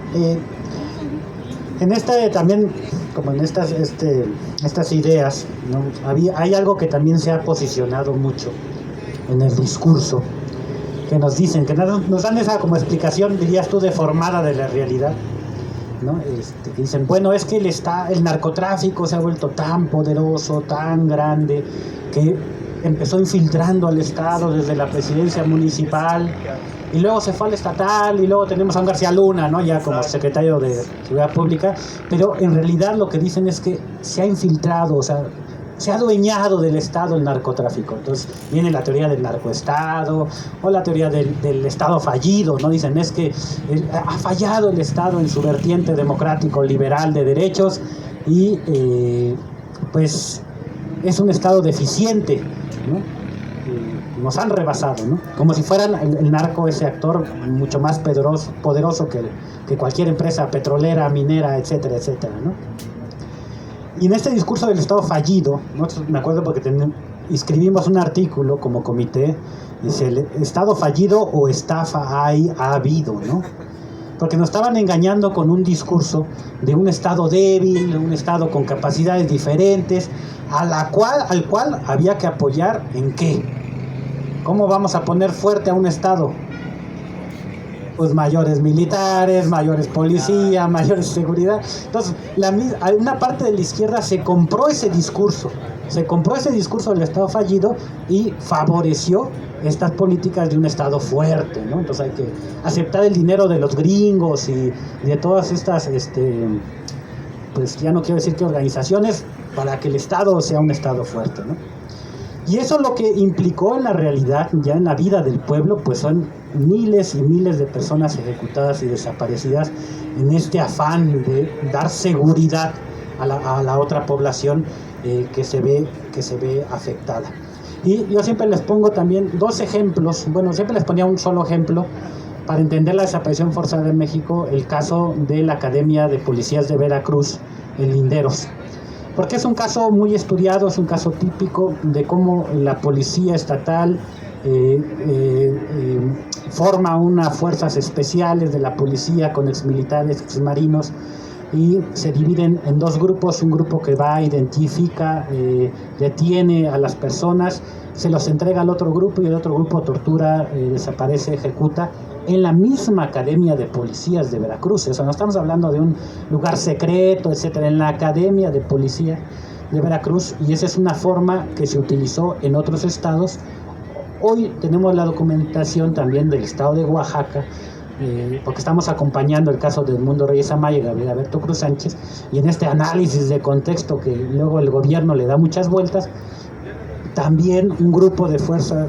en esta también, como en estas ideas, ¿no? Hay algo que también se ha posicionado mucho en el discurso, que nos dicen, que nos dan esa como explicación, dirías tú, deformada de la realidad, ¿no? Que dicen, bueno, es que el narcotráfico se ha vuelto tan poderoso, tan grande, que empezó infiltrando al Estado desde la presidencia municipal, y luego se fue al estatal, y luego tenemos a un García Luna, ¿no?, ya como secretario de Seguridad Pública, pero en realidad lo que dicen es que se ha infiltrado, o sea, se ha adueñado del Estado el narcotráfico. Entonces viene la teoría del narcoestado o la teoría del Estado fallido, ¿no? Dicen, es que ha fallado el Estado en su vertiente democrático, liberal, de derechos, y pues es un Estado deficiente, ¿no? Nos han rebasado, ¿no? Como si fueran el narco, ese actor mucho más poderoso que cualquier empresa petrolera, minera, etcétera, etcétera, ¿no? Y en este discurso del Estado fallido, nosotros, me acuerdo porque escribimos un artículo como comité, dice, el Estado fallido o estafa ha habido, ¿no? Porque nos estaban engañando con un discurso de un Estado débil, de un Estado con capacidades diferentes, al cual había que apoyar ¿en qué? ¿Cómo vamos a poner fuerte a un Estado? Pues mayores militares, mayores policías, mayores seguridad. Entonces, una parte de la izquierda se compró ese discurso del Estado fallido y favoreció estas políticas de un Estado fuerte, ¿no? Entonces hay que aceptar el dinero de los gringos y de todas estas, pues ya no quiero decir qué organizaciones, para que el Estado sea un Estado fuerte, ¿no? Y eso lo que implicó en la realidad, ya en la vida del pueblo, pues son miles y miles de personas ejecutadas y desaparecidas en este afán de dar seguridad a la otra población que se ve afectada. Y yo siempre les pongo también dos ejemplos, bueno, siempre les ponía un solo ejemplo para entender la desaparición forzada en México, el caso de la Academia de Policías de Veracruz en Linderos. Porque es un caso muy estudiado, es un caso típico de cómo la policía estatal forma unas fuerzas especiales de la policía con exmilitares, exmarinos, y se dividen en dos grupos, un grupo que va, identifica, detiene a las personas, se los entrega al otro grupo y el otro grupo tortura, desaparece, ejecuta en la misma Academia de Policías de Veracruz. Eso no estamos hablando de un lugar secreto, etcétera, en la Academia de Policía de Veracruz, y esa es una forma que se utilizó en otros estados. Hoy tenemos la documentación también del estado de Oaxaca, porque estamos acompañando el caso de Edmundo Reyes Amaya y Gabriel Alberto Cruz Sánchez, y en este análisis de contexto que luego el gobierno le da muchas vueltas, también un grupo de fuerza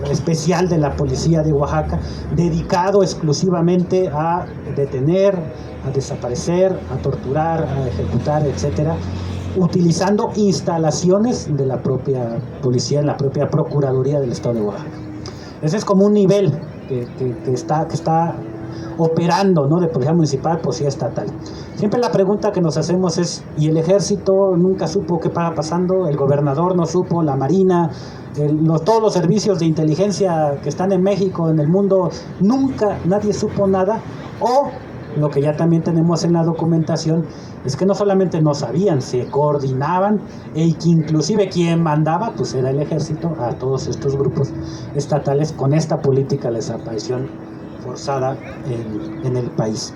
especial de la policía de Oaxaca, dedicado exclusivamente a detener, a desaparecer, a torturar, a ejecutar, etcétera, utilizando instalaciones de la propia policía, en la propia Procuraduría del Estado de Oaxaca. Ese es como un nivel que está operando, ¿no? De policía municipal, policía estatal. Siempre la pregunta que nos hacemos es, ¿y el ejército nunca supo qué estaba pasando? ¿El gobernador no supo? ¿La marina? Todos los servicios de inteligencia que están en México, en el mundo, nunca nadie supo nada? O lo que ya también tenemos en la documentación es que no solamente no sabían, se coordinaban, y que inclusive quien mandaba pues era el ejército a todos estos grupos estatales con esta política de desaparición forzada en el país.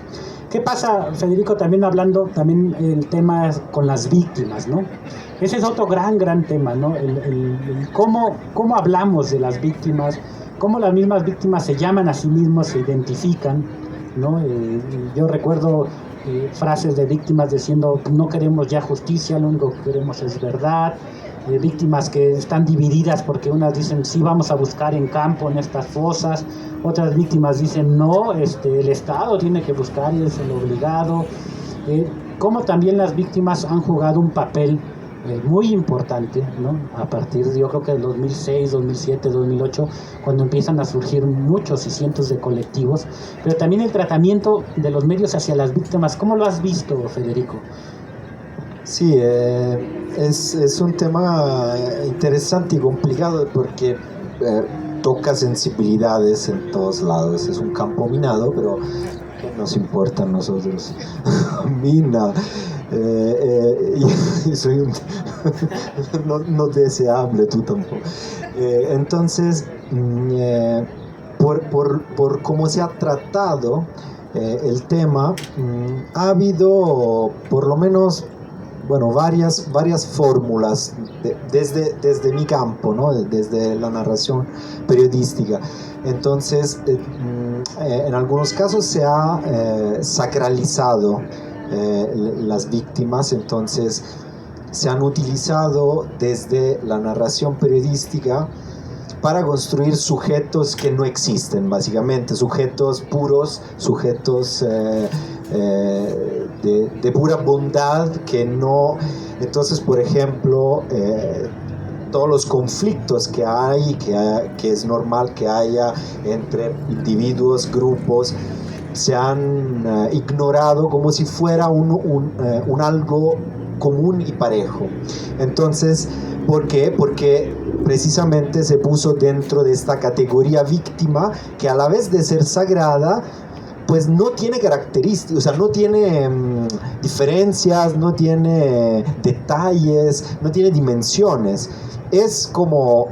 ¿Qué pasa, Federico? También hablando el tema con las víctimas, ¿no? Ese es otro gran tema, ¿no? Cómo hablamos de las víctimas, cómo las mismas víctimas se llaman a sí mismos, se identifican, ¿no? Yo recuerdo frases de víctimas diciendo, no queremos ya justicia, lo único que queremos es verdad. Víctimas que están divididas porque unas dicen sí, vamos a buscar en campo en estas fosas, otras víctimas dicen no, el Estado tiene que buscar y es el obligado. Como también las víctimas han jugado un papel muy importante, ¿no? A partir de, yo creo que del 2006, 2007, 2008, cuando empiezan a surgir muchos y cientos de colectivos, pero también el tratamiento de los medios hacia las víctimas. ¿Cómo lo has visto, Federico? Sí, es un tema interesante y complicado porque toca sensibilidades en todos lados. Es un campo minado, pero ¿qué nos importa a nosotros? Mina. Soy un no deseable, tú tampoco. Entonces, por cómo se ha tratado el tema, ha habido por lo menos varias fórmulas desde mi campo, ¿no? Desde la narración periodística. Entonces, en algunos casos se ha sacralizado las víctimas, entonces se han utilizado desde la narración periodística para construir sujetos que no existen, básicamente, sujetos puros, sujetos de pura bondad que no. Entonces, por ejemplo, todos los conflictos que hay, que es normal que haya entre individuos, grupos, se han ignorado como si fuera un algo común y parejo. Entonces, ¿por qué? Porque precisamente se puso dentro de esta categoría víctima que a la vez de ser sagrada, pues no tiene características, o sea, no tiene diferencias, no tiene detalles, no tiene dimensiones. Es como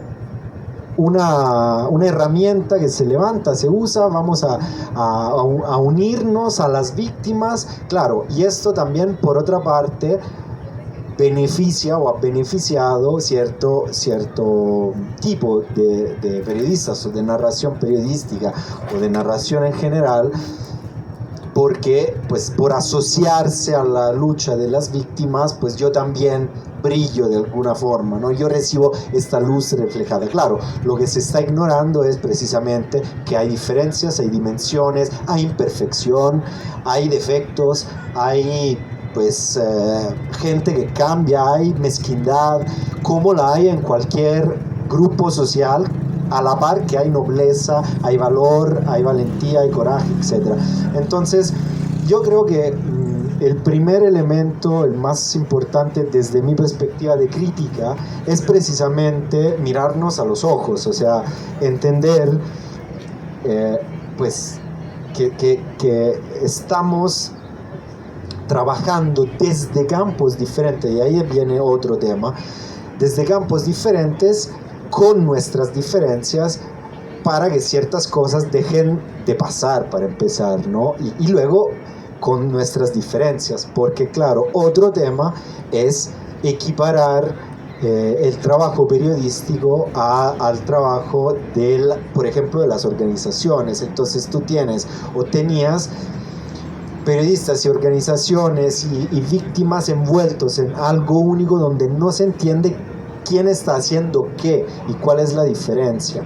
una herramienta que se levanta, se usa, vamos a unirnos a las víctimas, claro, y esto también por otra parte beneficia o ha beneficiado cierto tipo de periodistas o de narración periodística o de narración en general, porque pues por asociarse a la lucha de las víctimas, pues yo también brillo de alguna forma, ¿no? Yo recibo esta luz reflejada. Claro, lo que se está ignorando es precisamente que hay diferencias, hay dimensiones, hay imperfección, hay defectos, hay pues gente que cambia, hay mezquindad, como la hay en cualquier grupo social, a la par que hay nobleza, hay valor, hay valentía, hay coraje, etc. Entonces, yo creo que el primer elemento, el más importante desde mi perspectiva de crítica, es precisamente mirarnos a los ojos, o sea, entender pues que estamos trabajando desde campos diferentes, y ahí viene otro tema, desde campos diferentes, con nuestras diferencias, para que ciertas cosas dejen de pasar, para empezar, ¿no? Y luego con nuestras diferencias, porque claro, otro tema es equiparar el trabajo periodístico al trabajo por ejemplo, de las organizaciones. Entonces tú tienes o tenías periodistas y organizaciones y víctimas envueltos en algo único donde no se entiende quién está haciendo qué y cuál es la diferencia.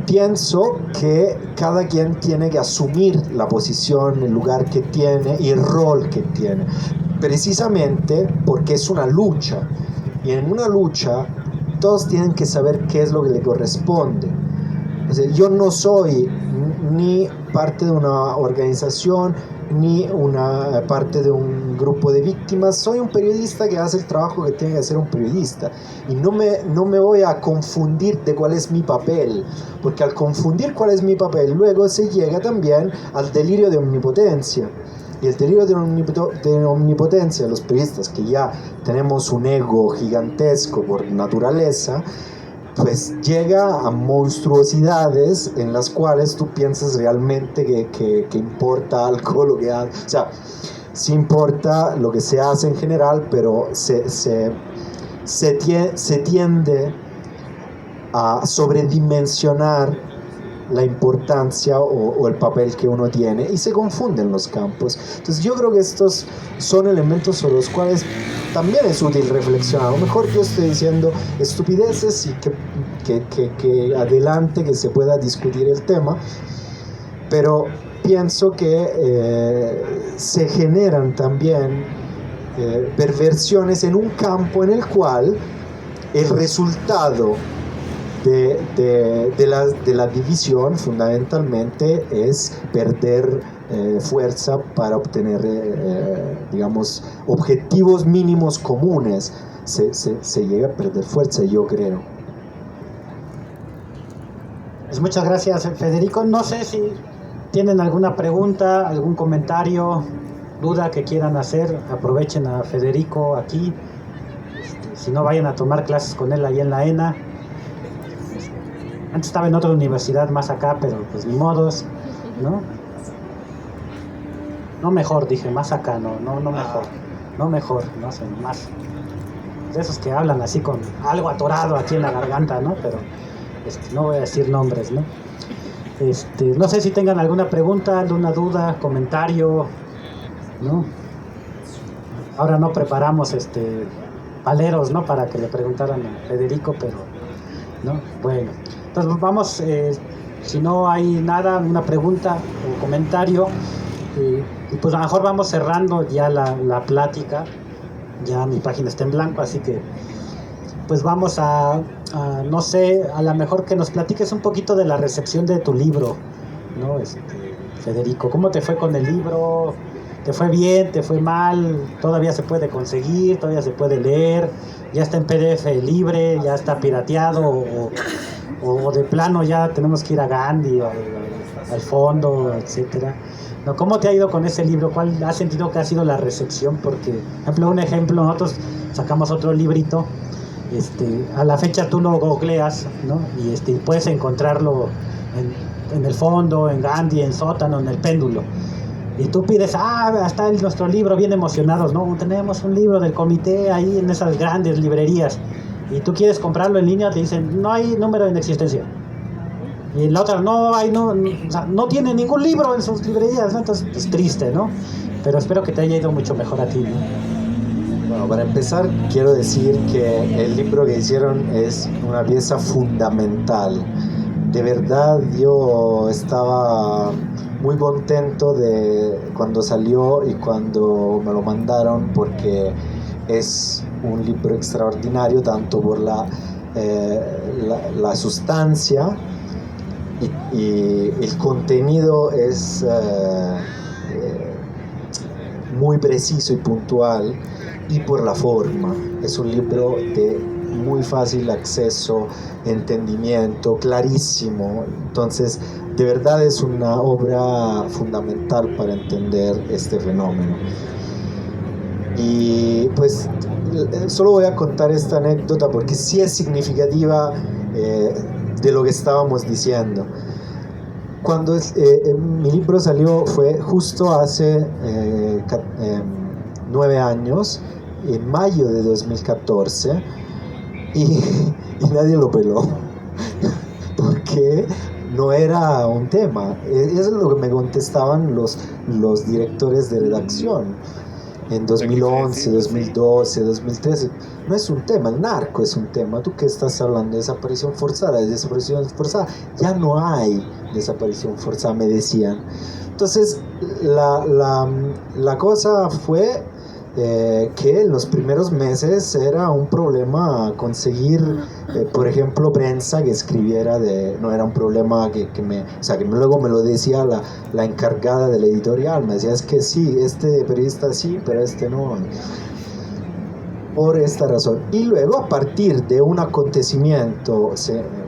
Pienso que cada quien tiene que asumir la posición, el lugar que tiene y el rol que tiene, precisamente porque es una lucha, y en una lucha todos tienen que saber qué es lo que le corresponde. O sea, yo no soy ni parte de una organización ni una parte de un grupo de víctimas, soy un periodista que hace el trabajo que tiene que hacer un periodista, y no me voy a confundir de cuál es mi papel, porque al confundir cuál es mi papel, luego se llega también al delirio de omnipotencia. Y el delirio de omnipotencia, los periodistas que ya tenemos un ego gigantesco por naturaleza, pues llega a monstruosidades en las cuales tú piensas realmente que importa algo lo que hace. O sea, sí importa lo que se hace en general, pero se tiende a sobredimensionar la importancia o el papel que uno tiene, y se confunden los campos. Entonces yo creo que estos son elementos sobre los cuales también es útil reflexionar. A lo mejor yo estoy diciendo estupideces y que adelante que se pueda discutir el tema, pero pienso que se generan también perversiones en un campo en el cual el resultado de la división fundamentalmente es perder fuerza para obtener digamos objetivos mínimos comunes. Se llega a perder fuerza, yo creo. Pues muchas gracias, Federico. No sé si tienen alguna pregunta, algún comentario, duda que quieran hacer, aprovechen a Federico aquí. Si no, vayan a tomar clases con él ahí en la ENA. Antes estaba en otra universidad más acá, pero pues ni modos, ¿no? No mejor, dije, más acá, no mejor. No mejor, no sé, más. De esos que hablan así con algo atorado aquí en la garganta, ¿no? Pero no voy a decir nombres, ¿no? No sé si tengan alguna pregunta, alguna duda, comentario, ¿no? Ahora no preparamos paleros, ¿no? Para que le preguntaran a Federico, pero, ¿no? Bueno. Entonces vamos, si no hay nada, una pregunta o comentario, y pues a lo mejor vamos cerrando ya la plática. Ya mi página está en blanco, así que pues vamos a no sé, a lo mejor que nos platiques un poquito de la recepción de tu libro, ¿no? Federico, ¿cómo te fue con el libro? ¿Te fue bien? ¿Te fue mal? ¿Todavía se puede conseguir? ¿Todavía se puede leer? ¿Ya está en PDF libre? ¿Ya está pirateado? ¿O de plano ya tenemos que ir a Gandhi, al fondo, etcétera? ¿No? ¿Cómo te ha ido con ese libro? ¿Cuál has sentido que ha sido la recepción? Porque, un ejemplo, nosotros sacamos otro librito. A la fecha tú lo googleas, ¿no? Y puedes encontrarlo en el fondo, en Gandhi, en Sótano, en el Péndulo. Y tú pides, está nuestro libro, bien emocionados, ¿no? Tenemos un libro del comité ahí en esas grandes librerías. Y tú quieres comprarlo en línea, te dicen, no hay número en existencia. Y la otra, no tiene ningún libro en sus librerías, ¿no? Entonces es triste, ¿no? Pero espero que te haya ido mucho mejor a ti, ¿no? Bueno, para empezar, quiero decir que el libro que hicieron es una pieza fundamental. De verdad, yo estaba muy contento de cuando salió y cuando me lo mandaron, porque es un libro extraordinario, tanto por la sustancia y el contenido es muy preciso y puntual, y por la forma. Es un libro de muy fácil acceso, entendimiento, clarísimo. Entonces, de verdad es una obra fundamental para entender este fenómeno. Y pues solo voy a contar esta anécdota porque sí es significativa de lo que estábamos diciendo. Cuando mi libro salió fue justo hace 9 años, en mayo de 2014, y nadie lo peló porque no era un tema. Eso es lo que me contestaban los directores de redacción en 2011, 2012, 2013. No es un tema, el narco es un tema. ¿Tú qué estás hablando de desaparición forzada? De desaparición forzada. Ya no hay desaparición forzada, me decían. Entonces, la cosa fue que en los primeros meses era un problema conseguir, por ejemplo, prensa que escribiera no era un problema que luego me lo decía la encargada de la editorial, me decía, es que sí, este periodista sí, pero este no, por esta razón. Y luego, a partir de un acontecimiento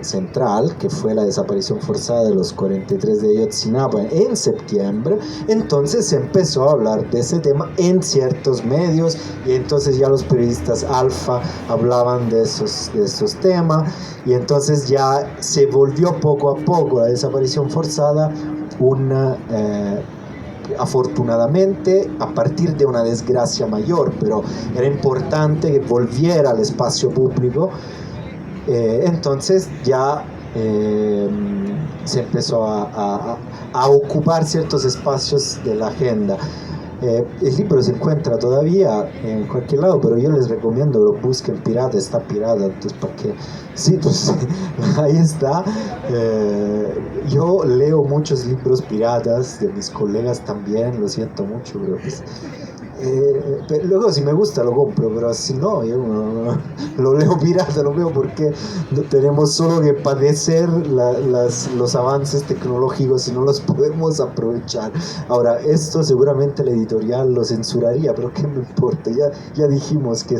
central, que fue la desaparición forzada de los 43 de Ayotzinapa en septiembre, entonces se empezó a hablar de ese tema en ciertos medios, y entonces ya los periodistas alfa hablaban de esos temas, y entonces ya se volvió poco a poco la desaparición forzada una... afortunadamente a partir de una desgracia mayor, pero era importante que volviera al espacio público. Entonces ya se empezó a ocupar ciertos espacios de la agenda. El libro se encuentra todavía en cualquier lado, pero yo les recomiendo lo busquen pirata, está pirata, entonces para qué. Sí, pues ahí está. Yo leo muchos libros piratas de mis colegas también, lo siento mucho, pero pues pero luego si me gusta lo compro, pero si no, yo lo leo pirata, lo veo porque no tenemos solo que padecer los avances tecnológicos y no los podemos aprovechar. Ahora, esto seguramente la editorial lo censuraría, pero ¿qué me importa? Ya dijimos que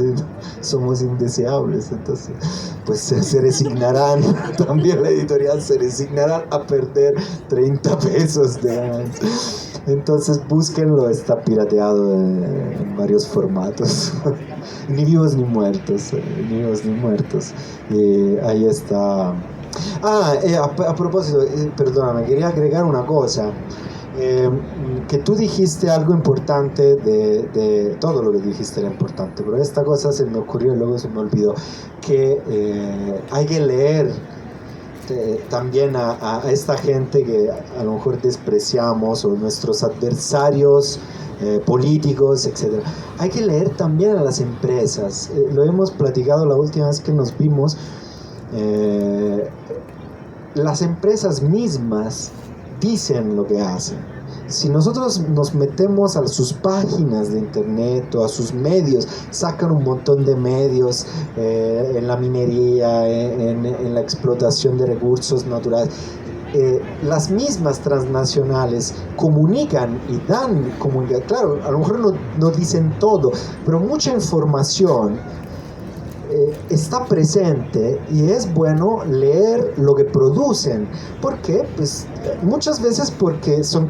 somos indeseables, entonces pues se resignarán, también la editorial se resignará a perder 30 pesos de ganancia. Entonces búsquenlo, está pirateado en varios formatos. Ni vivos ni muertos, ni vivos ni muertos. Ahí está. A propósito, perdóname, quería agregar una cosa. Que tú dijiste algo importante, de todo lo que dijiste era importante, pero esta cosa se me ocurrió y luego se me olvidó, que hay que leer también a esta gente que a lo mejor despreciamos, o nuestros adversarios políticos, etc. Hay que leer también a las empresas. Lo hemos platicado la última vez que nos vimos. Las empresas mismas dicen lo que hacen. Si nosotros nos metemos a sus páginas de internet o a sus medios, sacan un montón de medios en la minería, en la explotación de recursos naturales. las mismas transnacionales comunican y dan comunicación. Claro, a lo mejor no dicen todo, pero mucha información está presente y es bueno leer lo que producen. ¿Por qué? Pues muchas veces porque son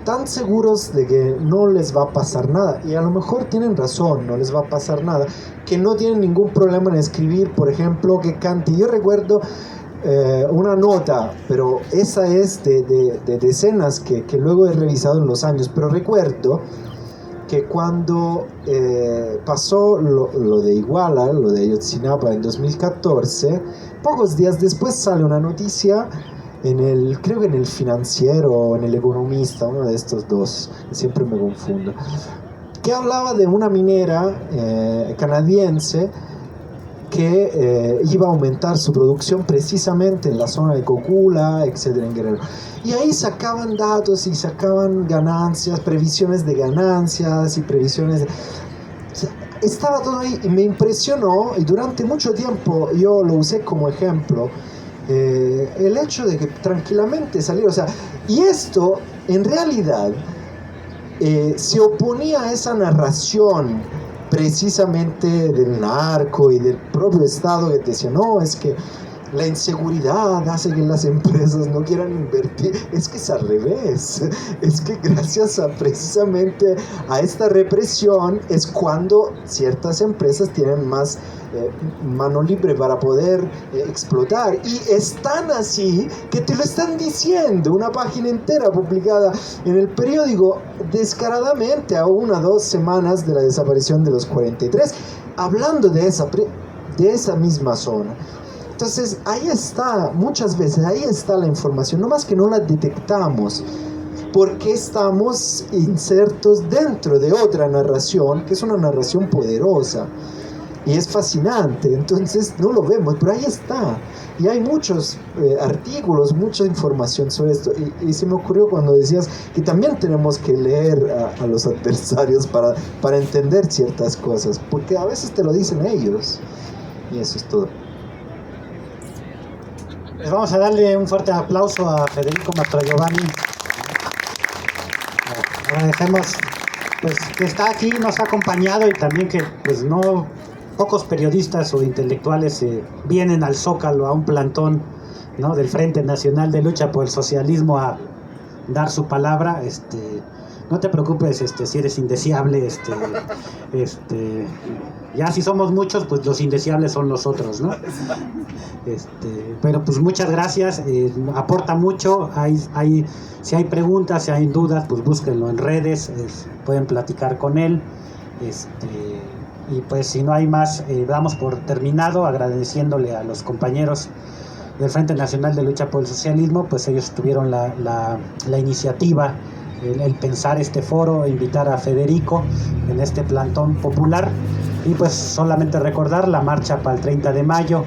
tan seguros de que no les va a pasar nada, y a lo mejor tienen razón, no les va a pasar nada, que no tienen ningún problema en escribir, por ejemplo, que Kanti. Yo recuerdo una nota, pero esa es de decenas que luego he revisado en los años, pero recuerdo que cuando pasó lo de Iguala, lo de Ayotzinapa en 2014, pocos días después sale una noticia creo que en el Financiero o en el Economista, uno de estos dos, siempre me confundo, que hablaba de una minera canadiense que iba a aumentar su producción precisamente en la zona de Cocula, etcétera, en Guerrero. Y ahí sacaban datos y sacaban ganancias, previsiones de ganancias y previsiones de... O sea, estaba todo ahí y me impresionó, y durante mucho tiempo yo lo usé como ejemplo, el hecho de que tranquilamente salieron, o sea, y esto en realidad se oponía a esa narración precisamente del narco y del propio Estado, que decía, no, es que la inseguridad hace que las empresas no quieran invertir. Es que es al revés, es que gracias precisamente a esta represión es cuando ciertas empresas tienen más mano libre para poder explotar, y es tan así que te lo están diciendo, una página entera publicada en el periódico descaradamente a 1 o 2 semanas de la desaparición de los 43, hablando de esa misma zona. Entonces ahí está, muchas veces ahí está la información, no más que no la detectamos porque estamos insertos dentro de otra narración, que es una narración poderosa y es fascinante, entonces no lo vemos, pero ahí está. Y hay muchos artículos, mucha información sobre esto, y se me ocurrió cuando decías que también tenemos que leer a los adversarios para entender ciertas cosas, porque a veces te lo dicen ellos, y eso es todo. Les vamos a darle un fuerte aplauso a Federico Mastrogiovanni. Agradecemos pues, que está aquí, nos ha acompañado, y también que pues no pocos periodistas o intelectuales vienen al Zócalo, a un plantón, ¿no?, del Frente Nacional de Lucha por el Socialismo, a dar su palabra. No te preocupes si eres indeseable, ya si somos muchos, pues los indeseables son los otros, ¿no? Pero pues muchas gracias, aporta mucho. Si hay preguntas, si hay dudas, pues búsquenlo en redes, pueden platicar con él. Y pues si no hay más, damos por terminado, agradeciéndole a los compañeros del Frente Nacional de Lucha por el Socialismo, pues ellos tuvieron la iniciativa, el pensar este foro, invitar a Federico en este plantón popular, y pues solamente recordar la marcha para el 30 de mayo,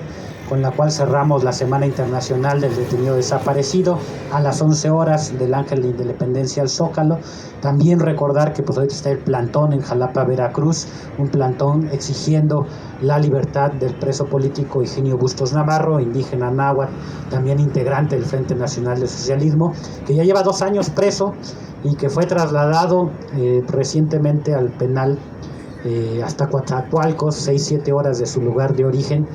con la cual cerramos la Semana Internacional del Detenido Desaparecido a las 11 horas del Ángel de Independencia al Zócalo. También recordar que pues ahorita está el plantón en Jalapa, Veracruz, un plantón exigiendo la libertad del preso político Higinio Bustos Navarro, indígena náhuatl, también integrante del Frente Nacional de Socialismo, que ya lleva 2 años preso y que fue trasladado recientemente al penal hasta Coatzacoalcos, 6-7 horas de su lugar de origen.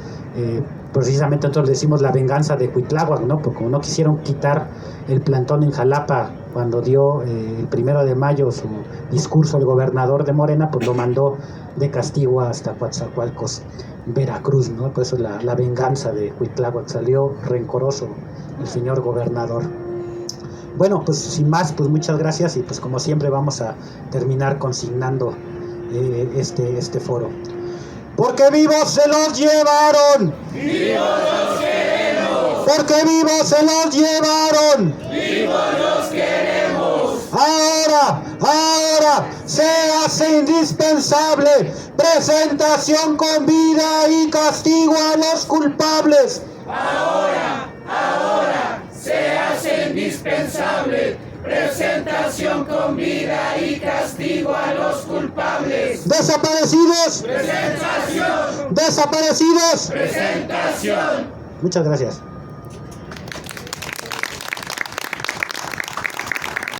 Precisamente nosotros decimos la venganza de Cuitláhuac, ¿no? Porque como no quisieron quitar el plantón en Jalapa cuando dio el 1 de mayo su discurso el gobernador de Morena, pues lo mandó de castigo hasta Coatzacoalcos, Veracruz, ¿no? Por eso la venganza de Cuitláhuac, salió rencoroso el señor gobernador. Bueno, pues sin más, pues muchas gracias, y pues como siempre vamos a terminar consignando este foro. Porque vivos se los llevaron. ¡Vivos los queremos! Porque vivos se los llevaron. ¡Vivos los queremos! Ahora se hace indispensable presentación con vida y castigo a los culpables. Ahora se hace indispensable presentación con vida y castigo a los culpables. Desaparecidos. Presentación. Desaparecidos. Presentación. Muchas gracias.